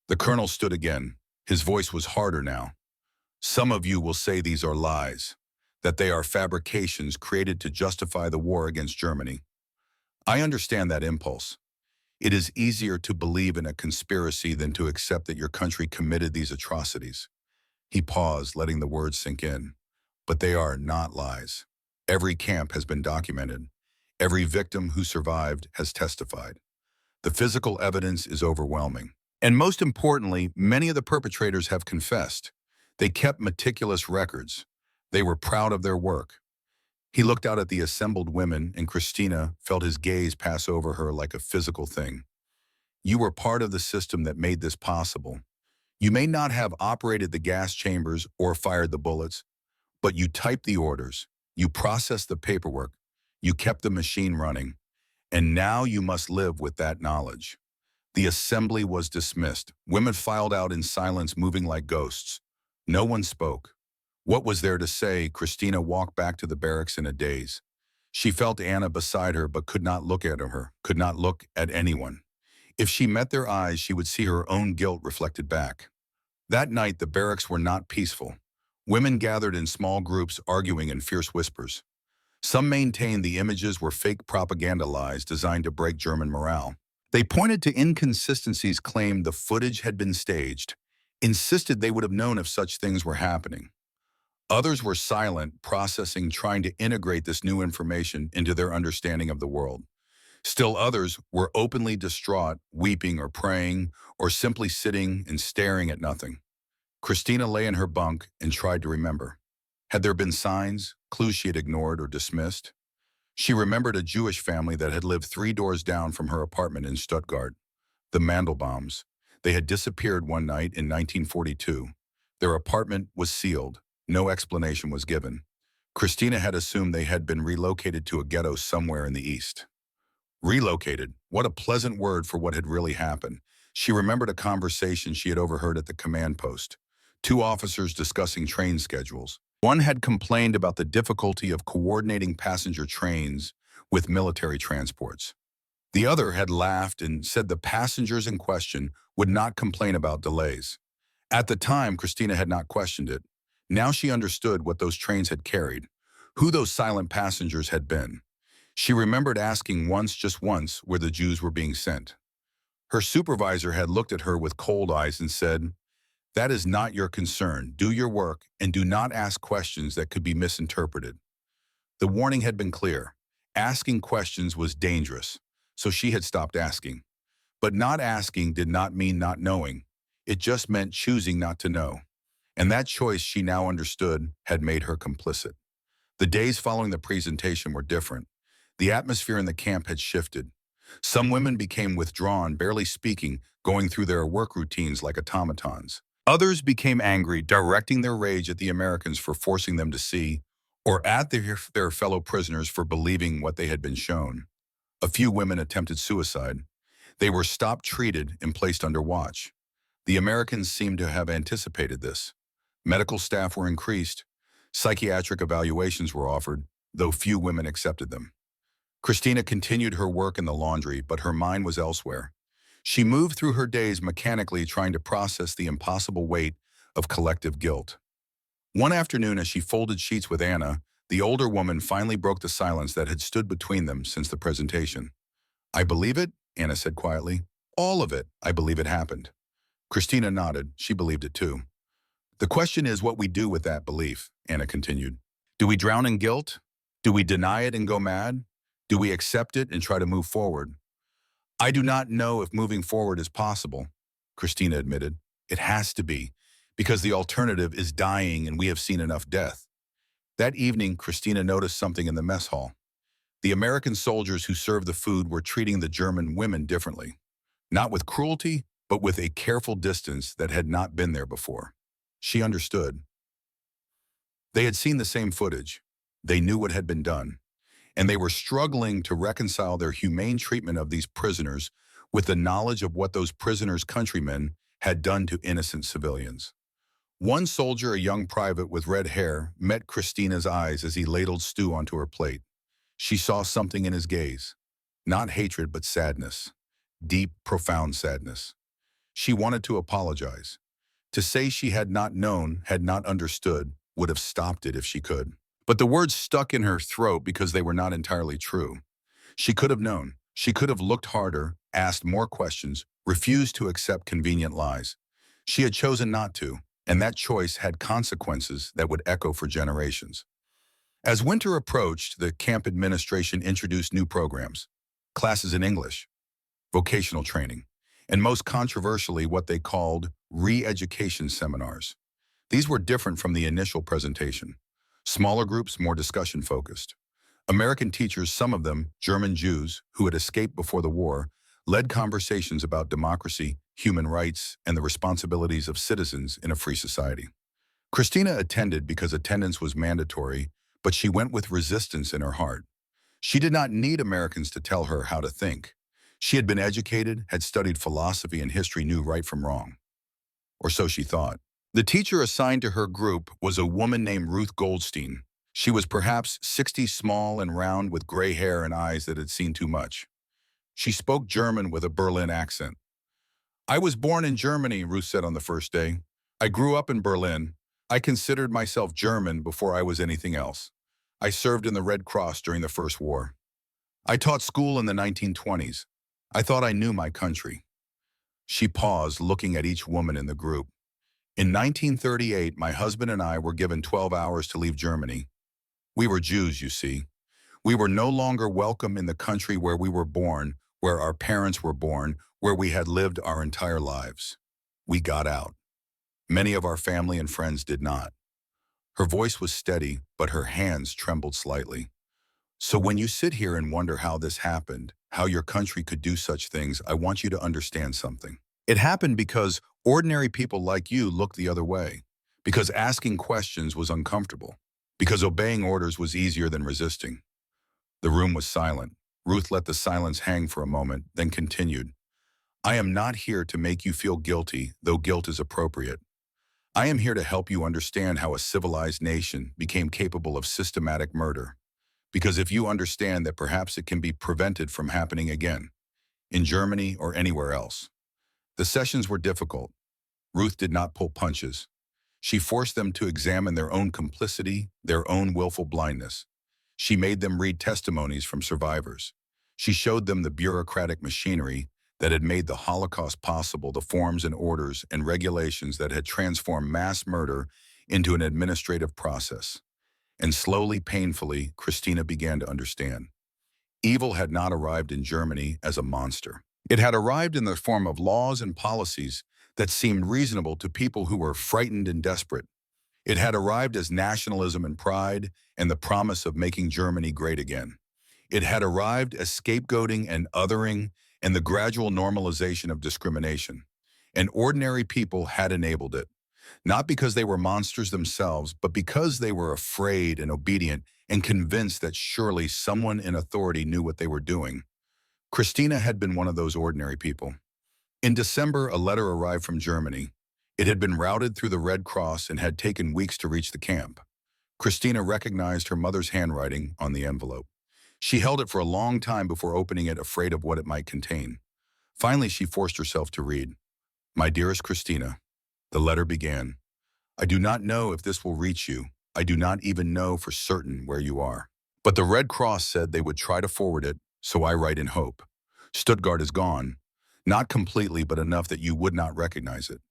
The colonel stood again. His voice was harder now. Some of you will say these are lies, that they are fabrications created to justify the war against Germany. I understand that impulse. It is easier to believe in a conspiracy than to accept that your country committed these atrocities. He paused, letting the words sink in. But they are not lies. Every camp has been documented. Every victim who survived has testified. The physical evidence is overwhelming. And most importantly, many of the perpetrators have confessed. They kept meticulous records. They were proud of their work. He looked out at the assembled women, and Christina felt his gaze pass over her like a physical thing. You were part of the system that made this possible. You may not have operated the gas chambers or fired the bullets, but you typed the orders, you processed the paperwork, you kept the machine running, and now you must live with that knowledge. The assembly was dismissed. Women filed out in silence, moving like ghosts. No one spoke. What was there to say? Christina walked back to the barracks in a daze. She felt Anna beside her but could not look at her, could not look at anyone. If she met their eyes, she would see her own guilt reflected back. That night, the barracks were not peaceful. Women gathered in small groups, arguing in fierce whispers. Some maintained the images were fake propaganda lies designed to break German morale. They pointed to inconsistencies, claimed the footage had been staged, insisted they would have known if such things were happening. Others were silent, processing, trying to integrate this new information into their understanding of the world. Still others were openly distraught, weeping or praying, or simply sitting and staring at nothing. Christina lay in her bunk and tried to remember. Had there been signs, clues she had ignored or dismissed? She remembered a Jewish family that had lived 3 doors down from her apartment in Stuttgart, the Mandelbaums. They had disappeared one night in 1942. Their apartment was sealed. No explanation was given. Christina had assumed they had been relocated to a ghetto somewhere in the east. Relocated. What a pleasant word for what had really happened. She remembered a conversation she had overheard at the command post. 2 officers discussing train schedules. One had complained about the difficulty of coordinating passenger trains with military transports. The other had laughed and said the passengers in question would not complain about delays. At the time, Christina had not questioned it. Now she understood what those trains had carried, who those silent passengers had been. She remembered asking once, just once, where the Jews were being sent. Her supervisor had looked at her with cold eyes and said, "That is not your concern. Do your work and do not ask questions that could be misinterpreted." The warning had been clear. Asking questions was dangerous, so she had stopped asking. But not asking did not mean not knowing. It just meant choosing not to know. And that choice, she now understood, had made her complicit. The days following the presentation were different. The atmosphere in the camp had shifted. Some women became withdrawn, barely speaking, going through their work routines like automatons. Others became angry, directing their rage at the Americans for forcing them to see, or at their fellow prisoners for believing what they had been shown. A few women attempted suicide. They were stopped, treated, and placed under watch. The Americans seemed to have anticipated this. Medical staff were increased. Psychiatric evaluations were offered, though few women accepted them. Christina continued her work in the laundry, but her mind was elsewhere. She moved through her days mechanically, trying to process the impossible weight of collective guilt. One afternoon, as she folded sheets with Anna, the older woman finally broke the silence that had stood between them since the presentation. "I believe it," Anna said quietly. "All of it. I believe it happened." Christina nodded. She believed it too. "The question is what we do with that belief," Anna continued. "Do we drown in guilt? Do we deny it and go mad? Do we accept it and try to move forward?" "I do not know if moving forward is possible," Christina admitted. "It has to be, because the alternative is dying and we have seen enough death." That evening, Christina noticed something in the mess hall. The American soldiers who served the food were treating the German women differently, not with cruelty, but with a careful distance that had not been there before. She understood. They had seen the same footage. They knew what had been done, and they were struggling to reconcile their humane treatment of these prisoners with the knowledge of what those prisoners' countrymen had done to innocent civilians. One soldier, a young private with red hair, met Christina's eyes as he ladled stew onto her plate. She saw something in his gaze, not hatred but sadness, deep, profound sadness. She wanted to apologize. To say she had not known, had not understood, would have stopped it if she could. But the words stuck in her throat because they were not entirely true. She could have known. She could have looked harder, asked more questions, refused to accept convenient lies. She had chosen not to, and that choice had consequences that would echo for generations. As winter approached, the camp administration introduced new programs, classes in English, vocational training, and most controversially, what they called re-education seminars. These were different from the initial presentation. Smaller groups, more discussion-focused. American teachers, some of them German Jews who had escaped before the war, led conversations about democracy, human rights, and the responsibilities of citizens in a free society. Christina attended because attendance was mandatory, but she went with resistance in her heart. She did not need Americans to tell her how to think. She had been educated, had studied philosophy and history, knew right from wrong. Or so she thought. The teacher assigned to her group was a woman named Ruth Goldstein. She was perhaps 60, small and round, with gray hair and eyes that had seen too much. She spoke German with a Berlin accent. "I was born in Germany," Ruth said on the first day. "I grew up in Berlin. I considered myself German before I was anything else. I served in the Red Cross during the First War. I taught school in the 1920s. I thought I knew my country." She paused, looking at each woman in the group. "In 1938, my husband and I were given 12 hours to leave Germany. We were Jews, you see. We were no longer welcome in the country where we were born, where our parents were born, where we had lived our entire lives. We got out. Many of our family and friends did not." Her voice was steady, but her hands trembled slightly. "So when you sit here and wonder how this happened, how your country could do such things, I want you to understand something. It happened because ordinary people like you looked the other way, because asking questions was uncomfortable, because obeying orders was easier than resisting." The room was silent. Ruth let the silence hang for a moment, then continued. "I am not here to make you feel guilty, though guilt is appropriate. I am here to help you understand how a civilized nation became capable of systematic murder. Because if you understand that perhaps it can be prevented from happening again, in Germany or anywhere else." The sessions were difficult. Ruth did not pull punches. She forced them to examine their own complicity, their own willful blindness. She made them read testimonies from survivors. She showed them the bureaucratic machinery that had made the Holocaust possible, the forms and orders and regulations that had transformed mass murder into an administrative process. And slowly, painfully, Christina began to understand. Evil had not arrived in Germany as a monster. It had arrived in the form of laws and policies that seemed reasonable to people who were frightened and desperate. It had arrived as nationalism and pride and the promise of making Germany great again. It had arrived as scapegoating and othering and the gradual normalization of discrimination. And ordinary people had enabled it, not because they were monsters themselves, but because they were afraid and obedient and convinced that surely someone in authority knew what they were doing. Christina had been one of those ordinary people. In December, a letter arrived from Germany. It had been routed through the Red Cross and had taken weeks to reach the camp. Christina recognized her mother's handwriting on the envelope. She held it for a long time before opening it, afraid of what it might contain. Finally, she forced herself to read. "My dearest Christina," the letter began. "I do not know if this will reach you. I do not even know for certain where you are. But the Red Cross said they would try to forward it, so I write in hope. Stuttgart is gone. Not completely, but enough that you would not recognize it.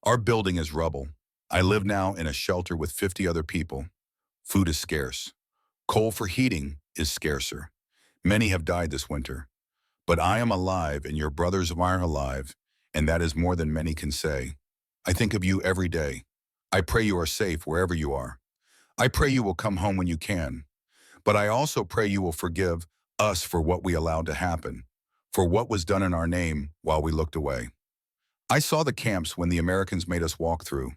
Our building is rubble. I live now in a shelter with 50 other people. Food is scarce. Coal for heating is scarcer. Many have died this winter. But I am alive and your brothers are alive, and that is more than many can say. I think of you every day. I pray you are safe wherever you are. I pray you will come home when you can. But I also pray you will forgive us for what we allowed to happen, for what was done in our name while we looked away. I saw the camps when the Americans made us walk through.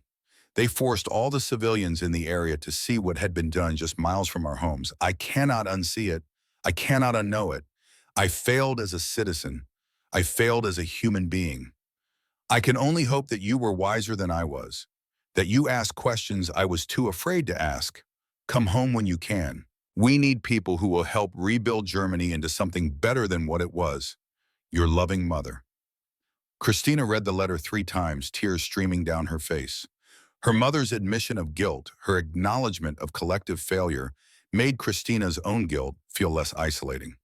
They forced all the civilians in the area to see what had been done just miles from our homes. I cannot unsee it. I cannot unknow it. I failed as a citizen. I failed as a human being. I can only hope that you were wiser than I was, that you asked questions I was too afraid to ask. Come home when you can. We need people who will help rebuild Germany into something better than what it was. Your loving mother. Christina read the letter 3 times, tears streaming down her face. Her mother's admission of guilt, her acknowledgement of collective failure, made Christina's own guilt feel less isolating.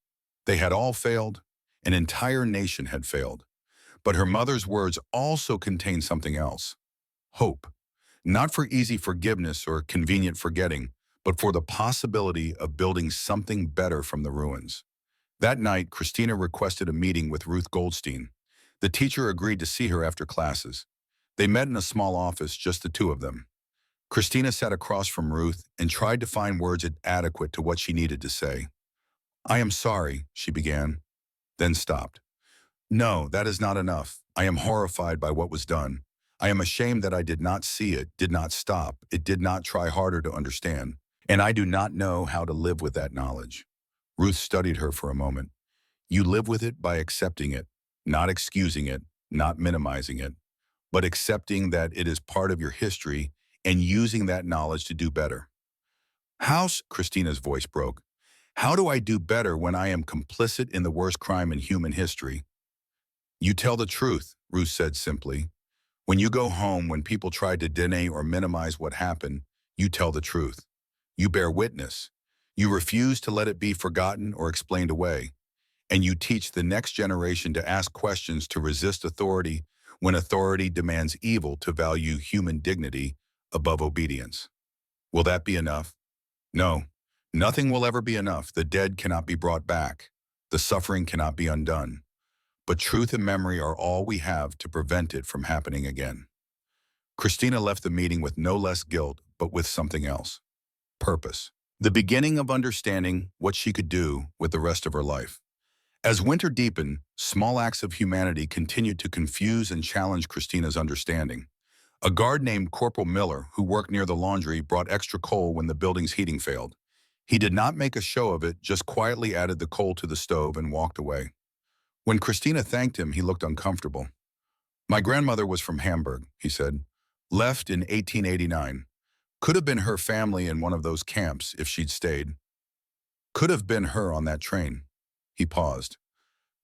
They had all failed. An entire nation had failed. But her mother's words also contained something else. Hope. Not for easy forgiveness or convenient forgetting, but for the possibility of building something better from the ruins. That night, Christina requested a meeting with Ruth Goldstein. The teacher agreed to see her after classes. They met in a small office, just the two of them. Christina sat across from Ruth and tried to find words adequate to what she needed to say. I am sorry, she began, then stopped. No, that is not enough. I am horrified by what was done. I am ashamed that I did not see it, did not stop, it did not try harder to understand. And I do not know how to live with that knowledge. Ruth studied her for a moment. You live with it by accepting it, not excusing it, not minimizing it, but accepting that it is part of your history and using that knowledge to do better. How, Christina's voice broke, how do I do better when I am complicit in the worst crime in human history? You tell the truth, Ruth said simply. When you go home, when people try to deny or minimize what happened, you tell the truth. You bear witness. You refuse to let it be forgotten or explained away. And you teach the next generation to ask questions, to resist authority when authority demands evil, to value human dignity above obedience. Will that be enough? No, nothing will ever be enough. The dead cannot be brought back. The suffering cannot be undone. But truth and memory are all we have to prevent it from happening again. Christina left the meeting with no less guilt, but with something else. Purpose. The beginning of understanding what she could do with the rest of her life. As winter deepened, small acts of humanity continued to confuse and challenge Christina's understanding. A guard named Corporal Miller, who worked near the laundry, brought extra coal when the building's heating failed. He did not make a show of it, just quietly added the coal to the stove and walked away. When Christina thanked him, he looked uncomfortable. My grandmother was from Hamburg, he said. Left in 1889. Could have been her family in one of those camps if she'd stayed. Could have been her on that train. He paused.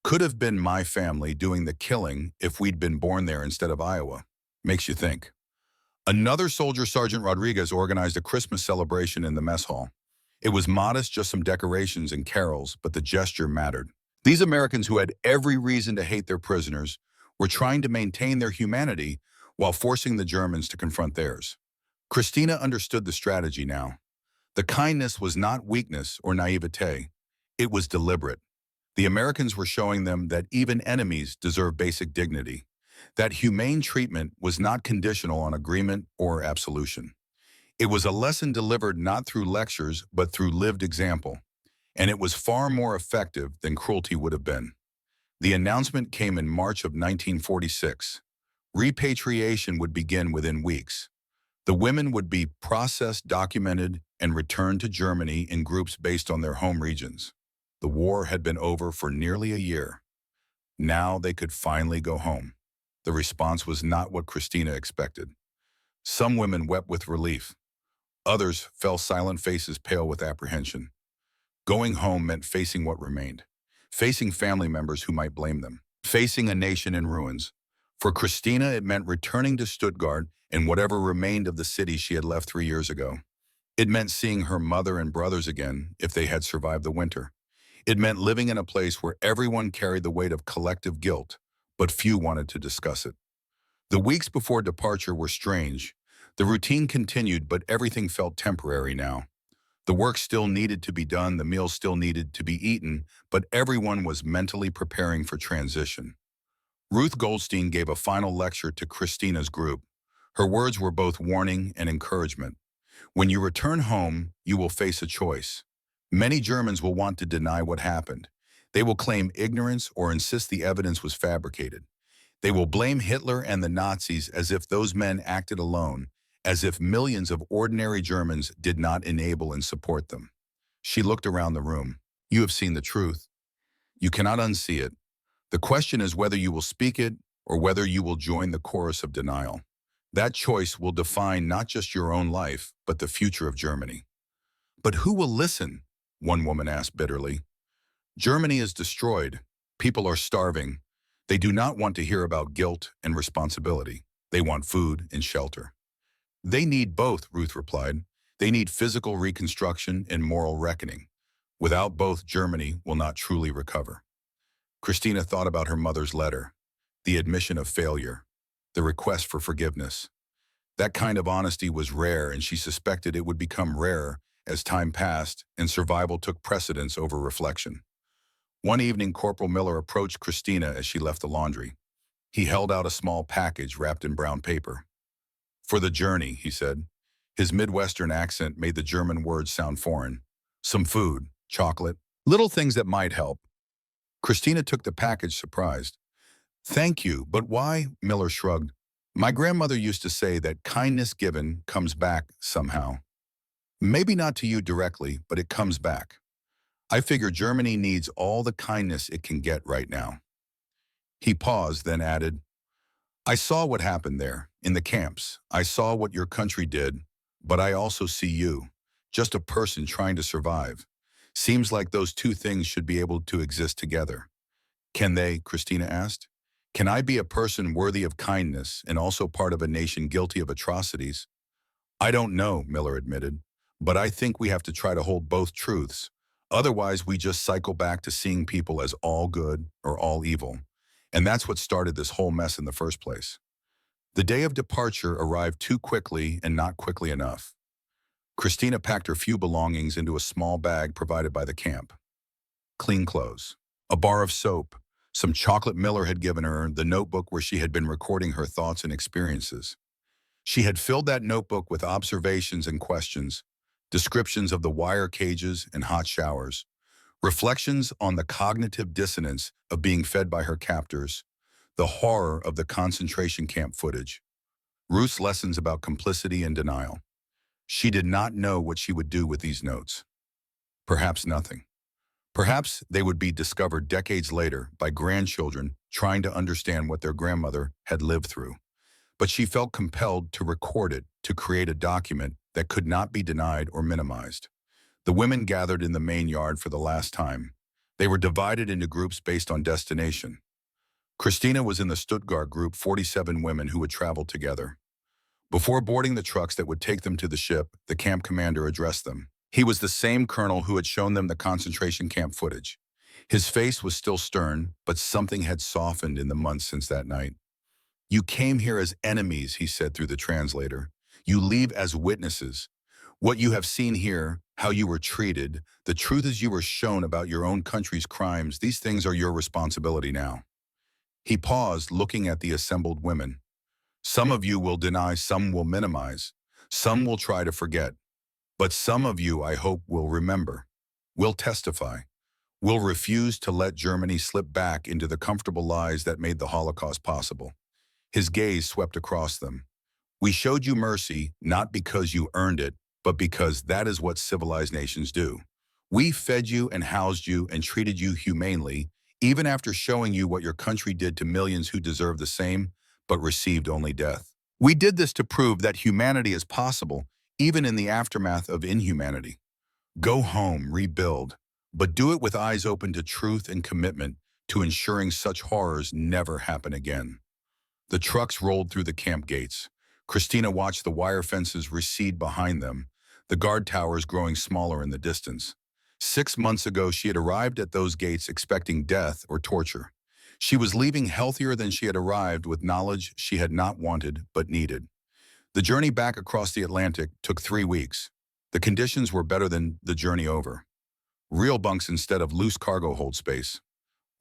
Could have been my family doing the killing if we'd been born there instead of Iowa. Makes you think. Another soldier, Sergeant Rodriguez, organized a Christmas celebration in the mess hall. It was modest, just some decorations and carols, but the gesture mattered. These Americans, who had every reason to hate their prisoners, were trying to maintain their humanity while forcing the Germans to confront theirs. Christina understood the strategy now. The kindness was not weakness or naivete. It was deliberate. The Americans were showing them that even enemies deserve basic dignity, that humane treatment was not conditional on agreement or absolution. It was a lesson delivered not through lectures, but through lived example. And it was far more effective than cruelty would have been. The announcement came in March of 1946. Repatriation would begin within weeks. The women would be processed, documented, and returned to Germany in groups based on their home regions. The war had been over for nearly a year. Now they could finally go home. The response was not what Christina expected. Some women wept with relief. Others fell silent, faces pale with apprehension. Going home meant facing what remained, facing family members who might blame them, facing a nation in ruins. For Christina, it meant returning to Stuttgart and whatever remained of the city she had left 3 years ago. It meant seeing her mother and brothers again if they had survived the winter. It meant living in a place where everyone carried the weight of collective guilt, but few wanted to discuss it. The weeks before departure were strange. The routine continued, but everything felt temporary now. The work still needed to be done, the meals still needed to be eaten, but everyone was mentally preparing for transition. Ruth Goldstein gave a final lecture to Christina's group. Her words were both warning and encouragement. When you return home, you will face a choice. Many Germans will want to deny what happened. They will claim ignorance or insist the evidence was fabricated. They will blame Hitler and the Nazis as if those men acted alone, as if millions of ordinary Germans did not enable and support them. She looked around the room. You have seen the truth. You cannot unsee it. The question is whether you will speak it or whether you will join the chorus of denial. That choice will define not just your own life, but the future of Germany. But who will listen? One woman asked bitterly. Germany is destroyed. People are starving. They do not want to hear about guilt and responsibility. They want food and shelter. They need both, Ruth replied. They need physical reconstruction and moral reckoning. Without both, Germany will not truly recover. Christina thought about her mother's letter, the admission of failure, the request for forgiveness. That kind of honesty was rare, and she suspected it would become rarer as time passed and survival took precedence over reflection. One evening, Corporal Miller approached Christina as she left the laundry. He held out a small package wrapped in brown paper. For the journey, he said. His Midwestern accent made the German words sound foreign. Some food, chocolate, little things that might help. Christina took the package surprised. Thank you, but why? Miller shrugged. My grandmother used to say that kindness given comes back somehow. Maybe not to you directly, but it comes back. I figure Germany needs all the kindness it can get right now. He paused, then added, I saw what happened there, in the camps. I saw what your country did, but I also see you, just a person trying to survive. Seems like those two things should be able to exist together. Can they? Christina asked. Can I be a person worthy of kindness and also part of a nation guilty of atrocities? I don't know, Miller admitted, but I think we have to try to hold both truths. Otherwise, we just cycle back to seeing people as all good or all evil. And that's what started this whole mess in the first place. The day of departure arrived too quickly and not quickly enough. Christina packed her few belongings into a small bag provided by the camp. Clean clothes, a bar of soap, some chocolate Miller had given her, the notebook where she had been recording her thoughts and experiences. She had filled that notebook with observations and questions, descriptions of the wire cages and hot showers, reflections on the cognitive dissonance of being fed by her captors, the horror of the concentration camp footage, Ruth's lessons about complicity and denial. She did not know what she would do with these notes. Perhaps nothing. Perhaps they would be discovered decades later by grandchildren trying to understand what their grandmother had lived through. But she felt compelled to record it, to create a document that could not be denied or minimized. The women gathered in the main yard for the last time. They were divided into groups based on destination. Christina was in the Stuttgart group, 47 women who had traveled together. Before boarding the trucks that would take them to the ship, the camp commander addressed them. He was the same colonel who had shown them the concentration camp footage. His face was still stern, but something had softened in the months since that night. You came here as enemies, he said through the translator. You leave as witnesses. What you have seen here, how you were treated, the truth is you were shown about your own country's crimes, these things are your responsibility now. He paused, looking at the assembled women. Some of you will deny, some will minimize. Some will try to forget. But some of you, I hope, will remember, will testify, will refuse to let Germany slip back into the comfortable lies that made the Holocaust possible. His gaze swept across them. We showed you mercy, not because you earned it, but because that is what civilized nations do. We fed you and housed you and treated you humanely, even after showing you what your country did to millions who deserved the same, but received only death. We did this to prove that humanity is possible, even in the aftermath of inhumanity. Go home, rebuild, but do it with eyes open to truth and commitment to ensuring such horrors never happen again. The trucks rolled through the camp gates. Christina watched the wire fences recede behind them, the guard towers growing smaller in the distance. 6 months ago, she had arrived at those gates expecting death or torture. She was leaving healthier than she had arrived, with knowledge she had not wanted but needed. The journey back across the Atlantic took 3 weeks. The conditions were better than the journey over. Real bunks instead of loose cargo hold space.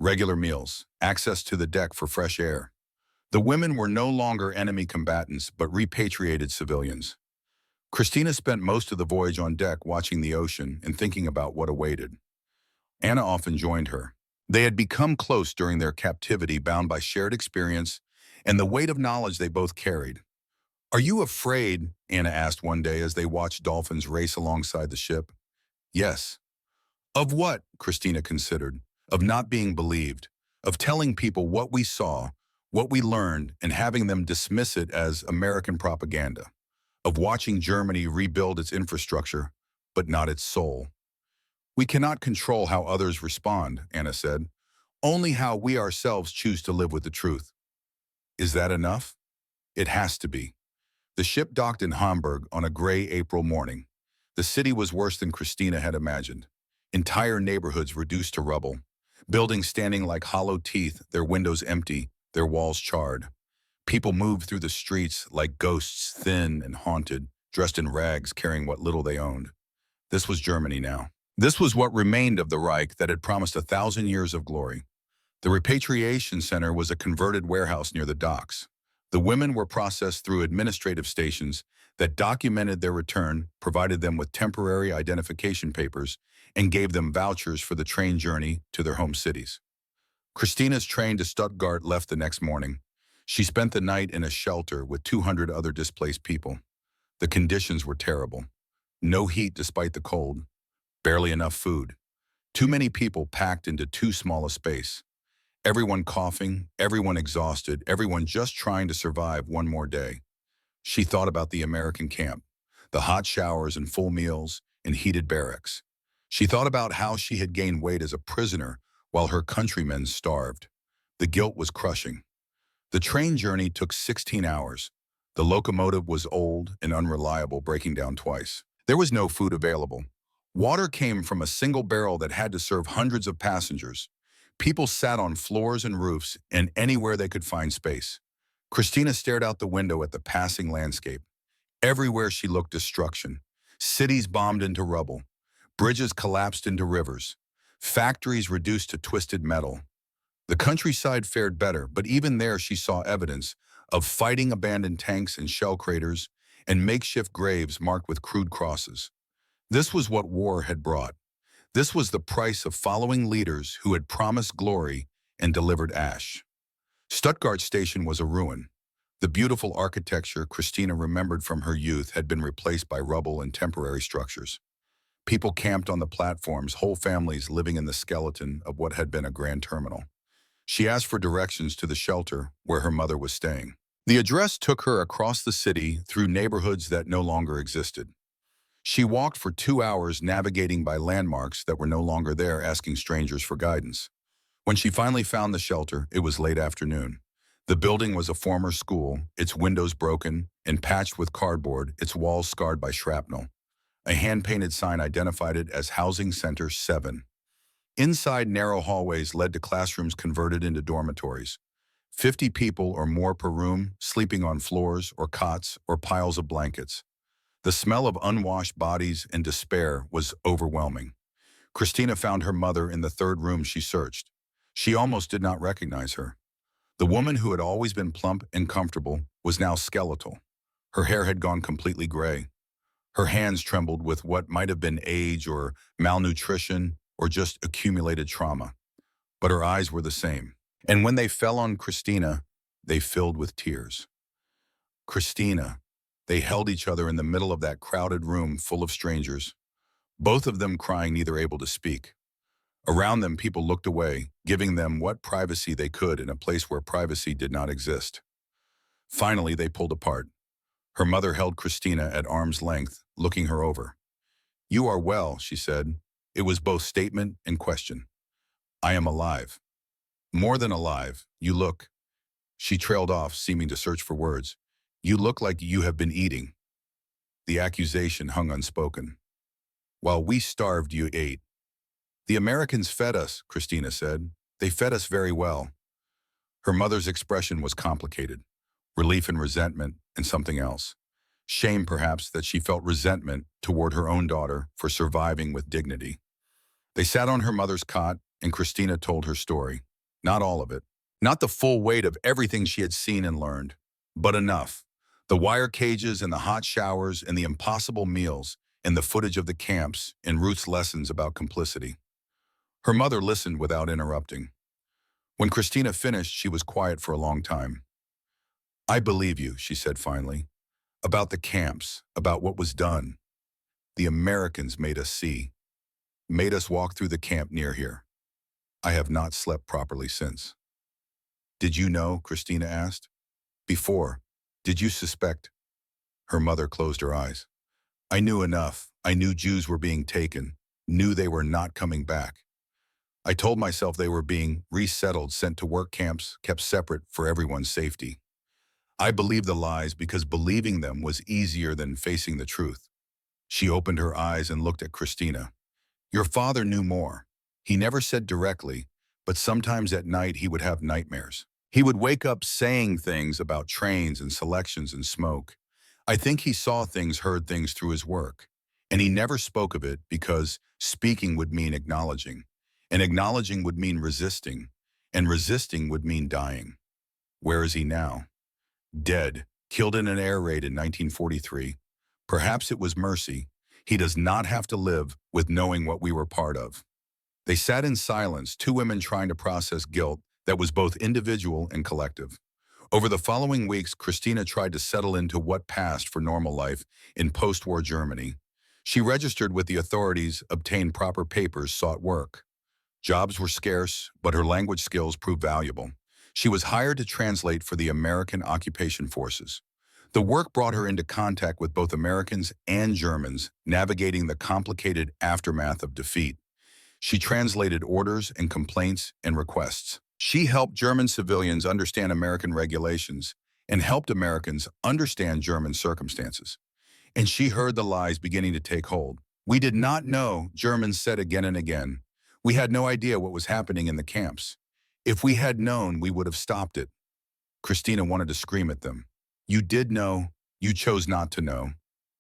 Regular meals, access to the deck for fresh air. The women were no longer enemy combatants, but repatriated civilians. Christina spent most of the voyage on deck watching the ocean and thinking about what awaited. Anna often joined her. They had become close during their captivity, bound by shared experience and the weight of knowledge they both carried. "Are you afraid?" Anna asked one day as they watched dolphins race alongside the ship. "Yes." "Of what?" Christina considered. "Of not being believed. Of telling people what we saw, what we learned, and having them dismiss it as American propaganda. Of watching Germany rebuild its infrastructure, but not its soul." "We cannot control how others respond," Anna said. "Only how we ourselves choose to live with the truth." Is that enough? It has to be. The ship docked in Hamburg on a gray April morning. The city was worse than Christina had imagined. Entire neighborhoods reduced to rubble. Buildings standing like hollow teeth, their windows empty, their walls charred. People moved through the streets like ghosts, thin and haunted, dressed in rags, carrying what little they owned. This was Germany now. This was what remained of the Reich that had promised 1,000 years of glory. The repatriation center was a converted warehouse near the docks. The women were processed through administrative stations that documented their return, provided them with temporary identification papers, and gave them vouchers for the train journey to their home cities. Christina's train to Stuttgart left the next morning. She spent the night in a shelter with 200 other displaced people. The conditions were terrible. No heat despite the cold. Barely enough food. Too many people packed into too small a space. Everyone coughing, everyone exhausted, everyone just trying to survive one more day. She thought about the American camp, the hot showers and full meals and heated barracks. She thought about how she had gained weight as a prisoner while her countrymen starved. The guilt was crushing. The train journey took 16 hours. The locomotive was old and unreliable, breaking down twice. There was no food available. Water came from a single barrel that had to serve hundreds of passengers. People sat on floors and roofs and anywhere they could find space. Christina stared out the window at the passing landscape. Everywhere she looked, destruction. Cities bombed into rubble. Bridges collapsed into rivers. Factories reduced to twisted metal. The countryside fared better, but even there she saw evidence of fighting abandoned tanks and shell craters and makeshift graves marked with crude crosses. This was what war had brought. This was the price of following leaders who had promised glory and delivered ash. Stuttgart station was a ruin. The beautiful architecture Christina remembered from her youth had been replaced by rubble and temporary structures. People camped on the platforms, whole families living in the skeleton of what had been a grand terminal. She asked for directions to the shelter where her mother was staying. The address took her across the city through neighborhoods that no longer existed. She walked for 2 hours navigating by landmarks that were no longer there, asking strangers for guidance. When she finally found the shelter, it was late afternoon. The building was a former school, its windows broken and patched with cardboard, its walls scarred by shrapnel. A hand-painted sign identified it as Housing Center 7. Inside, narrow hallways led to classrooms converted into dormitories. 50 people or more per room, sleeping on floors or cots or piles of blankets. The smell of unwashed bodies and despair was overwhelming. Christina found her mother in the third room she searched. She almost did not recognize her. The woman who had always been plump and comfortable was now skeletal. Her hair had gone completely gray. Her hands trembled with what might have been age or malnutrition or just accumulated trauma. But her eyes were the same. And when they fell on Christina, they filled with tears. Christina. They held each other in the middle of that crowded room full of strangers, both of them crying, neither able to speak. Around them, people looked away, giving them what privacy they could in a place where privacy did not exist. Finally, they pulled apart. Her mother held Christina at arm's length, looking her over. "You are well," she said. It was both statement and question. "I am alive." "More than alive. You look." She trailed off, seeming to search for words. "You look like you have been eating." The accusation hung unspoken. "While we starved, you ate." "The Americans fed us," Christina said. "They fed us very well." Her mother's expression was complicated. Relief and resentment and something else. Shame, perhaps, that she felt resentment toward her own daughter for surviving with dignity. They sat on her mother's cot, and Christina told her story. Not all of it. Not the full weight of everything she had seen and learned. But enough. The wire cages and the hot showers and the impossible meals and the footage of the camps and Ruth's lessons about complicity. Her mother listened without interrupting. When Christina finished, she was quiet for a long time. "I believe you," she said finally, "about the camps, about what was done. The Americans made us see, made us walk through the camp near here. I have not slept properly since." "Did you know?" Christina asked. "Before, did you suspect?" Her mother closed her eyes. "I knew enough. I knew Jews were being taken, knew they were not coming back. I told myself they were being resettled, sent to work camps, kept separate for everyone's safety. I believed the lies because believing them was easier than facing the truth." She opened her eyes and looked at Christina. "Your father knew more. He never said directly, but sometimes at night he would have nightmares. He would wake up saying things about trains and selections and smoke. I think he saw things, heard things through his work. And he never spoke of it because speaking would mean acknowledging. And acknowledging would mean resisting. And resisting would mean dying. Where is he now? Dead, killed in an air raid in 1943. Perhaps it was mercy. He does not have to live with knowing what we were part of." They sat in silence, two women trying to process guilt that was both individual and collective. Over the following weeks, Christina tried to settle into what passed for normal life in post-war Germany. She registered with the authorities, obtained proper papers, sought work. Jobs were scarce, but her language skills proved valuable. She was hired to translate for the American occupation forces. The work brought her into contact with both Americans and Germans, navigating the complicated aftermath of defeat. She translated orders and complaints and requests. She helped German civilians understand American regulations and helped Americans understand German circumstances. And she heard the lies beginning to take hold. "We did not know," Germans said again and again. "We had no idea what was happening in the camps. If we had known, we would have stopped it." Christina wanted to scream at them. "You did know. You chose not to know.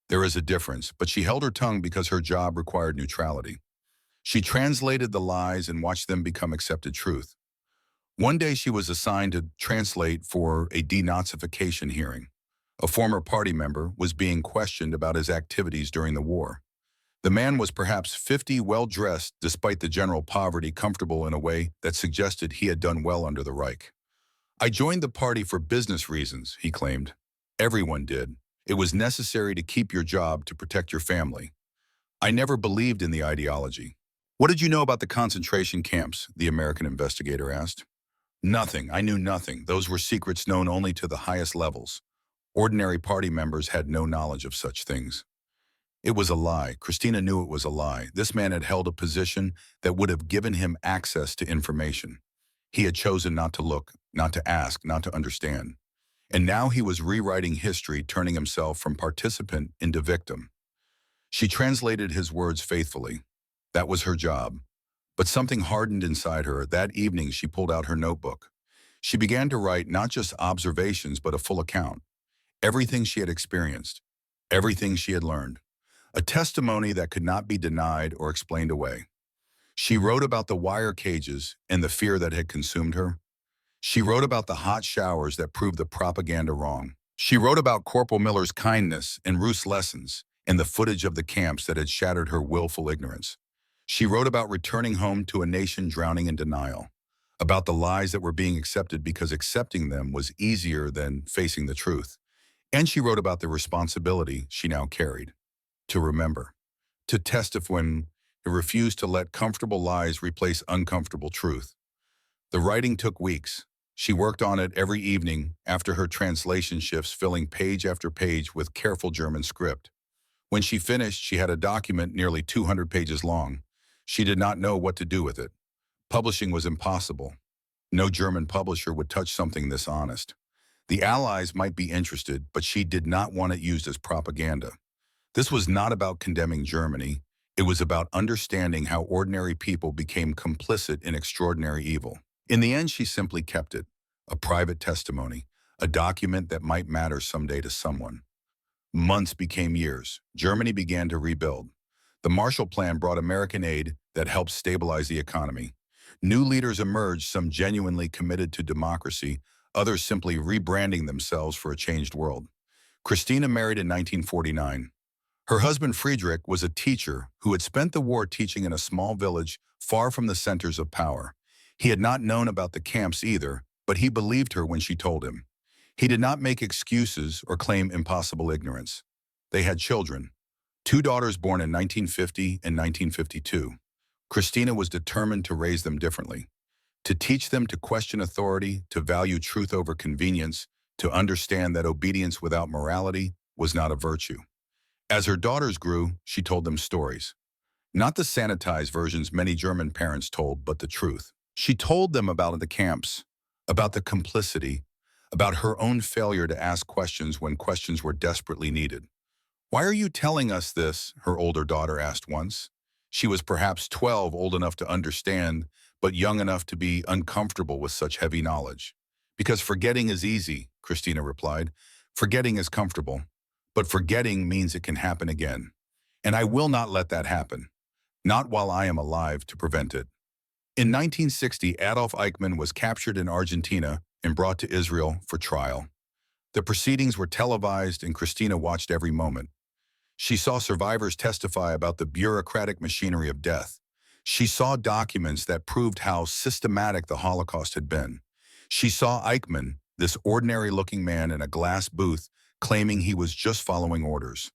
There is a difference," but she held her tongue because her job required neutrality. She translated the lies and watched them become accepted truth. One day she was assigned to translate for a denazification hearing. A former party member was being questioned about his activities during the war. The man was perhaps 50, well-dressed despite the general poverty, comfortable in a way that suggested he had done well under the Reich. "I joined the party for business reasons," he claimed. "Everyone did. It was necessary to keep your job, to protect your family. I never believed in the ideology." "What did you know about the concentration camps?" the American investigator asked. "Nothing. I knew nothing. Those were secrets known only to the highest levels. Ordinary party members had no knowledge of such things." It was a lie. Christina knew it was a lie. This man had held a position that would have given him access to information. He had chosen not to look, not to ask, not to understand. And now he was rewriting history, turning himself from participant into victim. She translated his words faithfully. That was her job. But something hardened inside her. That evening, she pulled out her notebook. She began to write not just observations, but a full account. Everything she had experienced. Everything she had learned. A testimony that could not be denied or explained away. She wrote about the wire cages and the fear that had consumed her. She wrote about the hot showers that proved the propaganda wrong. She wrote about Corporal Miller's kindness and Ruth's lessons and the footage of the camps that had shattered her willful ignorance. She wrote about returning home to a nation drowning in denial, about the lies that were being accepted because accepting them was easier than facing the truth. And she wrote about the responsibility she now carried. To remember, to testify when it refused to let comfortable lies replace uncomfortable truth. The writing took weeks. She worked on it every evening after her translation shifts, filling page after page with careful German script. When she finished, she had a document nearly 200 pages long. She did not know what to do with it. Publishing was impossible. No German publisher would touch something this honest. The Allies might be interested, but she did not want it used as propaganda. This was not about condemning Germany. It was about understanding how ordinary people became complicit in extraordinary evil. In the end, she simply kept it, a private testimony, a document that might matter someday to someone. Months became years. Germany began to rebuild. The Marshall Plan brought American aid that helped stabilize the economy. New leaders emerged, some genuinely committed to democracy, others simply rebranding themselves for a changed world. Christina married in 1949. Her husband Friedrich was a teacher who had spent the war teaching in a small village far from the centers of power. He had not known about the camps either, but he believed her when she told him. He did not make excuses or claim impossible ignorance. They had children, two daughters born in 1950 and 1952. Christina was determined to raise them differently, to teach them to question authority, to value truth over convenience, to understand that obedience without morality was not a virtue. As her daughters grew, she told them stories. Not the sanitized versions many German parents told, but the truth. She told them about the camps, about the complicity, about her own failure to ask questions when questions were desperately needed. "Why are you telling us this?" her older daughter asked once. She was perhaps 12, old enough to understand, but young enough to be uncomfortable with such heavy knowledge. "Because forgetting is easy," Christina replied. "Forgetting is comfortable. But forgetting means it can happen again. And I will not let that happen. Not while I am alive to prevent it." In 1960, Adolf Eichmann was captured in Argentina and brought to Israel for trial. The proceedings were televised and Christina watched every moment. She saw survivors testify about the bureaucratic machinery of death. She saw documents that proved how systematic the Holocaust had been. She saw Eichmann, this ordinary-looking man in a glass booth, claiming he was just following orders.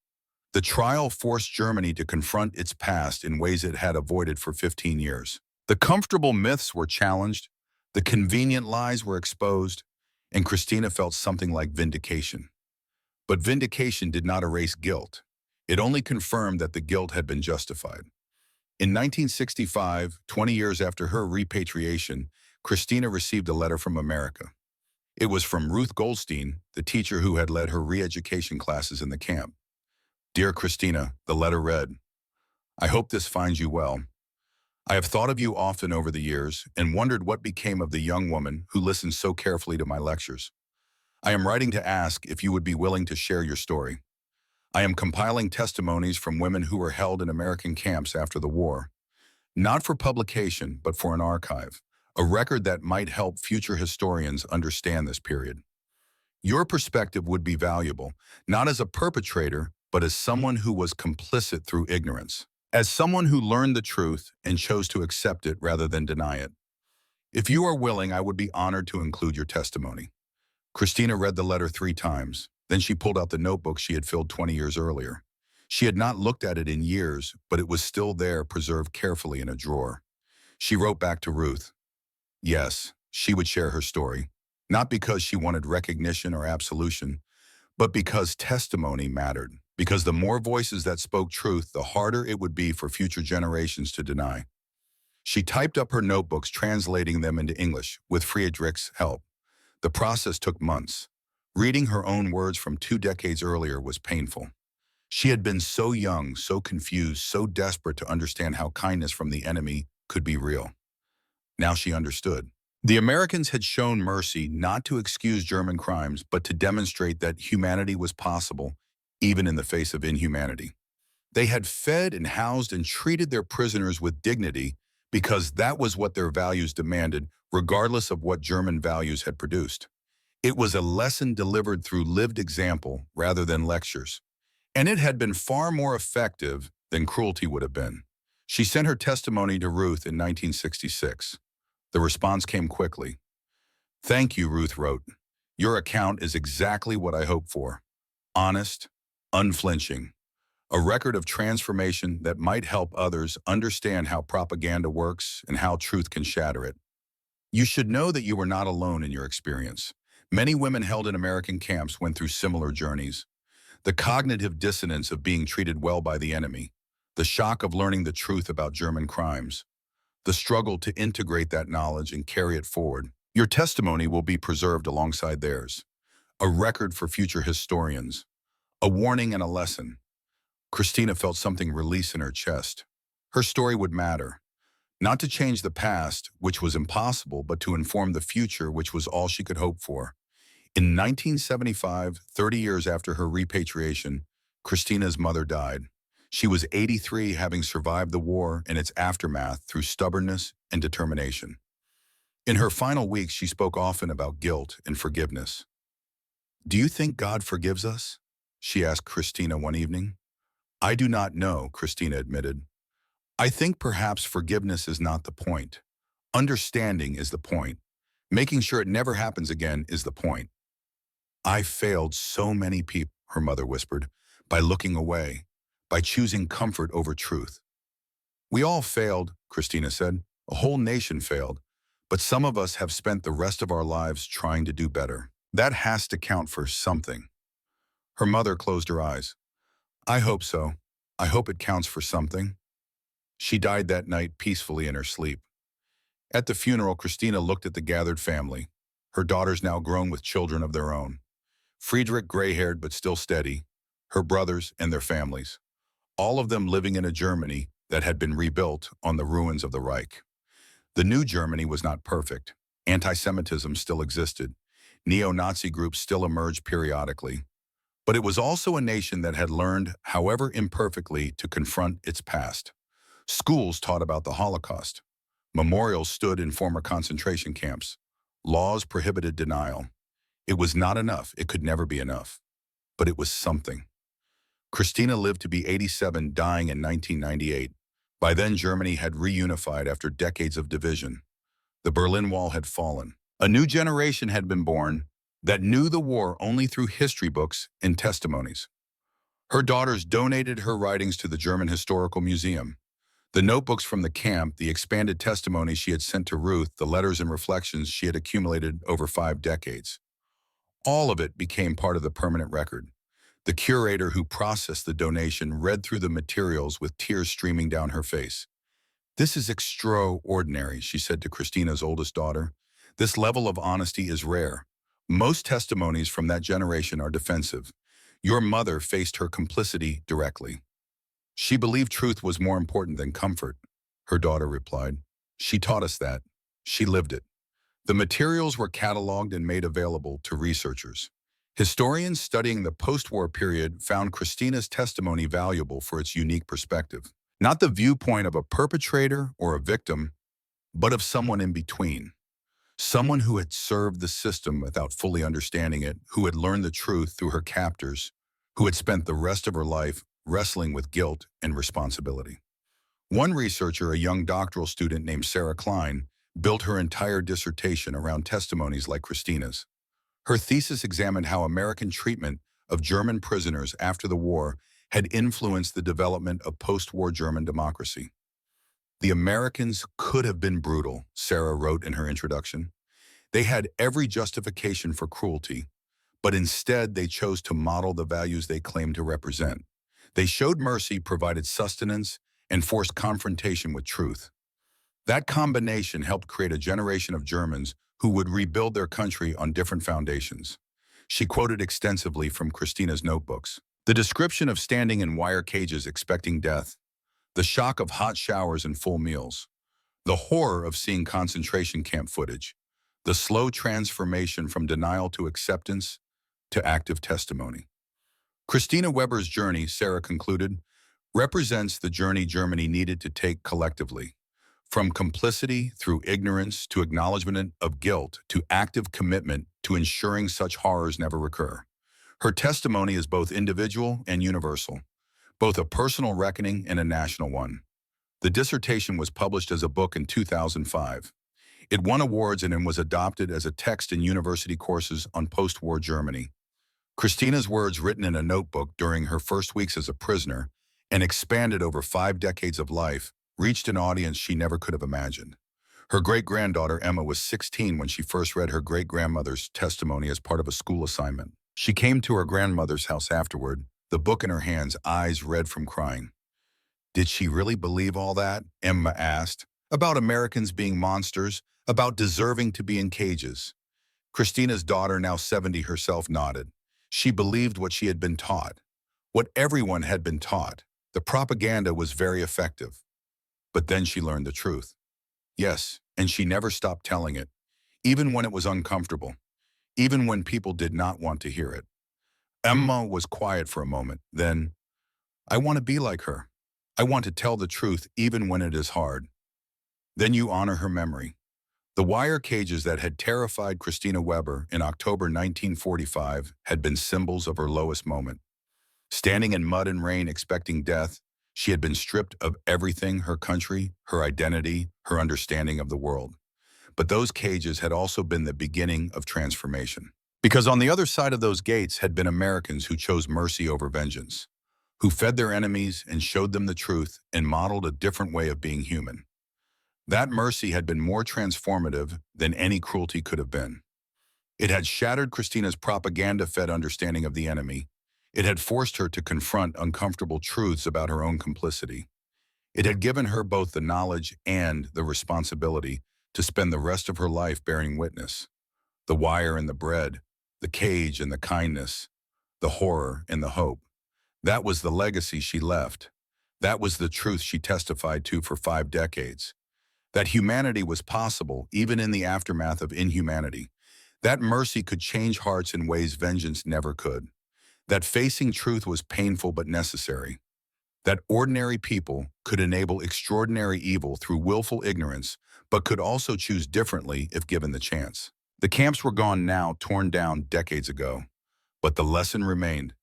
The trial forced Germany to confront its past in ways it had avoided for 15 years. The comfortable myths were challenged, the convenient lies were exposed, and Christina felt something like vindication. But vindication did not erase guilt. It only confirmed that the guilt had been justified. In 1965, 20 years after her repatriation, Christina received a letter from America. It was from Ruth Goldstein, the teacher who had led her re-education classes in the camp. "Dear Christina," the letter read, "I hope this finds you well. I have thought of you often over the years and wondered what became of the young woman who listened so carefully to my lectures. I am writing to ask if you would be willing to share your story. I am compiling testimonies from women who were held in American camps after the war, not for publication, but for an archive, a record that might help future historians understand this period. Your perspective would be valuable, not as a perpetrator, but as someone who was complicit through ignorance, as someone who learned the truth and chose to accept it rather than deny it. If you are willing, I would be honored to include your testimony." Christina read the letter 3 times. Then she pulled out the notebook she had filled 20 years earlier. She had not looked at it in years, but it was still there, preserved carefully in a drawer. She wrote back to Ruth. Yes, she would share her story, not because she wanted recognition or absolution, but because testimony mattered, because the more voices that spoke truth, the harder it would be for future generations to deny. She typed up her notebooks, translating them into English with Friedrich's help. The process took months. Reading her own words from 2 decades earlier was painful. She had been so young, so confused, so desperate to understand how kindness from the enemy could be real. Now she understood. The Americans had shown mercy not to excuse German crimes, but to demonstrate that humanity was possible, even in the face of inhumanity. They had fed and housed and treated their prisoners with dignity because that was what their values demanded, regardless of what German values had produced. It was a lesson delivered through lived example rather than lectures. And it had been far more effective than cruelty would have been. She sent her testimony to Ruth in 1966. The response came quickly. "Thank you," Ruth wrote. "Your account is exactly what I hoped for. Honest, unflinching. A record of transformation that might help others understand how propaganda works and how truth can shatter it. You should know that you were not alone in your experience. Many women held in American camps went through similar journeys. The cognitive dissonance of being treated well by the enemy, the shock of learning the truth about German crimes, the struggle to integrate that knowledge and carry it forward. Your testimony will be preserved alongside theirs, a record for future historians, a warning and a lesson." Christina felt something release in her chest. Her story would matter, not to change the past, which was impossible, but to inform the future, which was all she could hope for. In 1975, 30 years after her repatriation, Christina's mother died. She was 83, having survived the war and its aftermath through stubbornness and determination. In her final weeks, she spoke often about guilt and forgiveness. "Do you think God forgives us?" she asked Christina one evening. I do not know, Christina admitted. I think perhaps forgiveness is not the point. Understanding is the point. Making sure it never happens again is the point. I failed so many people, her mother whispered, by looking away, by choosing comfort over truth. We all failed, Christina said. A whole nation failed. But some of us have spent the rest of our lives trying to do better. That has to count for something. Her mother closed her eyes. I hope so. I hope it counts for something. She died that night peacefully in her sleep. At the funeral, Christina looked at the gathered family, her daughters now grown with children of their own. Friedrich gray-haired but still steady, her brothers and their families, all of them living in a Germany that had been rebuilt on the ruins of the Reich. The new Germany was not perfect. Anti-Semitism still existed. Neo-Nazi groups still emerged periodically. But it was also a nation that had learned, however imperfectly, to confront its past. Schools taught about the Holocaust. Memorials stood in former concentration camps. Laws prohibited denial. It was not enough. It could never be enough. But it was something. Christina lived to be 87, dying in 1998. By then, Germany had reunified after decades of division. The Berlin Wall had fallen. A new generation had been born that knew the war only through history books and testimonies. Her daughters donated her writings to the German Historical Museum. The notebooks from the camp, the expanded testimonies she had sent to Ruth, the letters and reflections she had accumulated over 5 decades. All of it became part of the permanent record. The curator who processed the donation read through the materials with tears streaming down her face. This is extraordinary, she said to Christina's oldest daughter. This level of honesty is rare. Most testimonies from that generation are defensive. Your mother faced her complicity directly. She believed truth was more important than comfort, her daughter replied. She taught us that. She lived it. The materials were cataloged and made available to researchers. Historians studying the post-war period found Christina's testimony valuable for its unique perspective. Not the viewpoint of a perpetrator or a victim, but of someone in between. Someone who had served the system without fully understanding it, who had learned the truth through her captors, who had spent the rest of her life wrestling with guilt and responsibility. One researcher, a young doctoral student named Sarah Klein, built her entire dissertation around testimonies like Christina's. Her thesis examined how American treatment of German prisoners after the war had influenced the development of post-war German democracy. The Americans could have been brutal, Sarah wrote in her introduction. They had every justification for cruelty, but instead they chose to model the values they claimed to represent. They showed mercy, provided sustenance, and forced confrontation with truth. That combination helped create a generation of Germans who would rebuild their country on different foundations. She quoted extensively from Christina's notebooks. The description of standing in wire cages expecting death, the shock of hot showers and full meals, the horror of seeing concentration camp footage, the slow transformation from denial to acceptance to active testimony. Christina Weber's journey, Sarah concluded, represents the journey Germany needed to take collectively. From complicity through ignorance to acknowledgement of guilt to active commitment to ensuring such horrors never recur. Her testimony is both individual and universal, both a personal reckoning and a national one. The dissertation was published as a book in 2005. It won awards and was adopted as a text in university courses on post-war Germany. Christina's words, written in a notebook during her first weeks as a prisoner and expanded over 5 decades of life, reached an audience she never could have imagined. Her great-granddaughter Emma was 16 when she first read her great-grandmother's testimony as part of a school assignment. She came to her grandmother's house afterward, the book in her hands, eyes red from crying. Did she really believe all that? Emma asked. About Americans being monsters, about deserving to be in cages. Christina's daughter, now 70 herself, nodded. She believed what she had been taught, what everyone had been taught. The propaganda was very effective. But then she learned the truth. Yes, and she never stopped telling it, even when it was uncomfortable, even when people did not want to hear it. Emma was quiet for a moment. Then, I want to be like her. I want to tell the truth even when it is hard. Then you honor her memory. The wire cages that had terrified Christina Weber in October 1945 had been symbols of her lowest moment. Standing in mud and rain expecting death, she had been stripped of everything: her country, her identity, her understanding of the world. But those cages had also been the beginning of transformation. Because on the other side of those gates had been Americans who chose mercy over vengeance, who fed their enemies and showed them the truth and modeled a different way of being human. That mercy had been more transformative than any cruelty could have been. It had shattered Christina's propaganda-fed understanding of the enemy. It had forced her to confront uncomfortable truths about her own complicity. It had given her both the knowledge and the responsibility to spend the rest of her life bearing witness. The wire and the bread, the cage and the kindness, the horror and the hope. That was the legacy she left. That was the truth she testified to for 5 decades. That humanity was possible even in the aftermath of inhumanity. That mercy could change hearts in ways vengeance never could. That facing truth was painful but necessary. That ordinary people could enable extraordinary evil through willful ignorance, but could also choose differently if given the chance. The camps were gone now, torn down decades ago. But the lesson remained,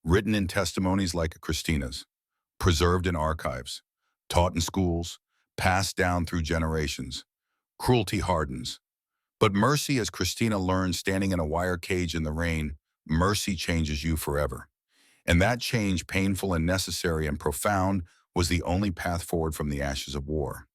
written in testimonies like Christina's, preserved in archives, taught in schools, passed down through generations. Cruelty hardens. But mercy, as Christina learned standing in a wire cage in the rain, mercy changes you forever. And that change, painful and necessary and profound, was the only path forward from the ashes of war.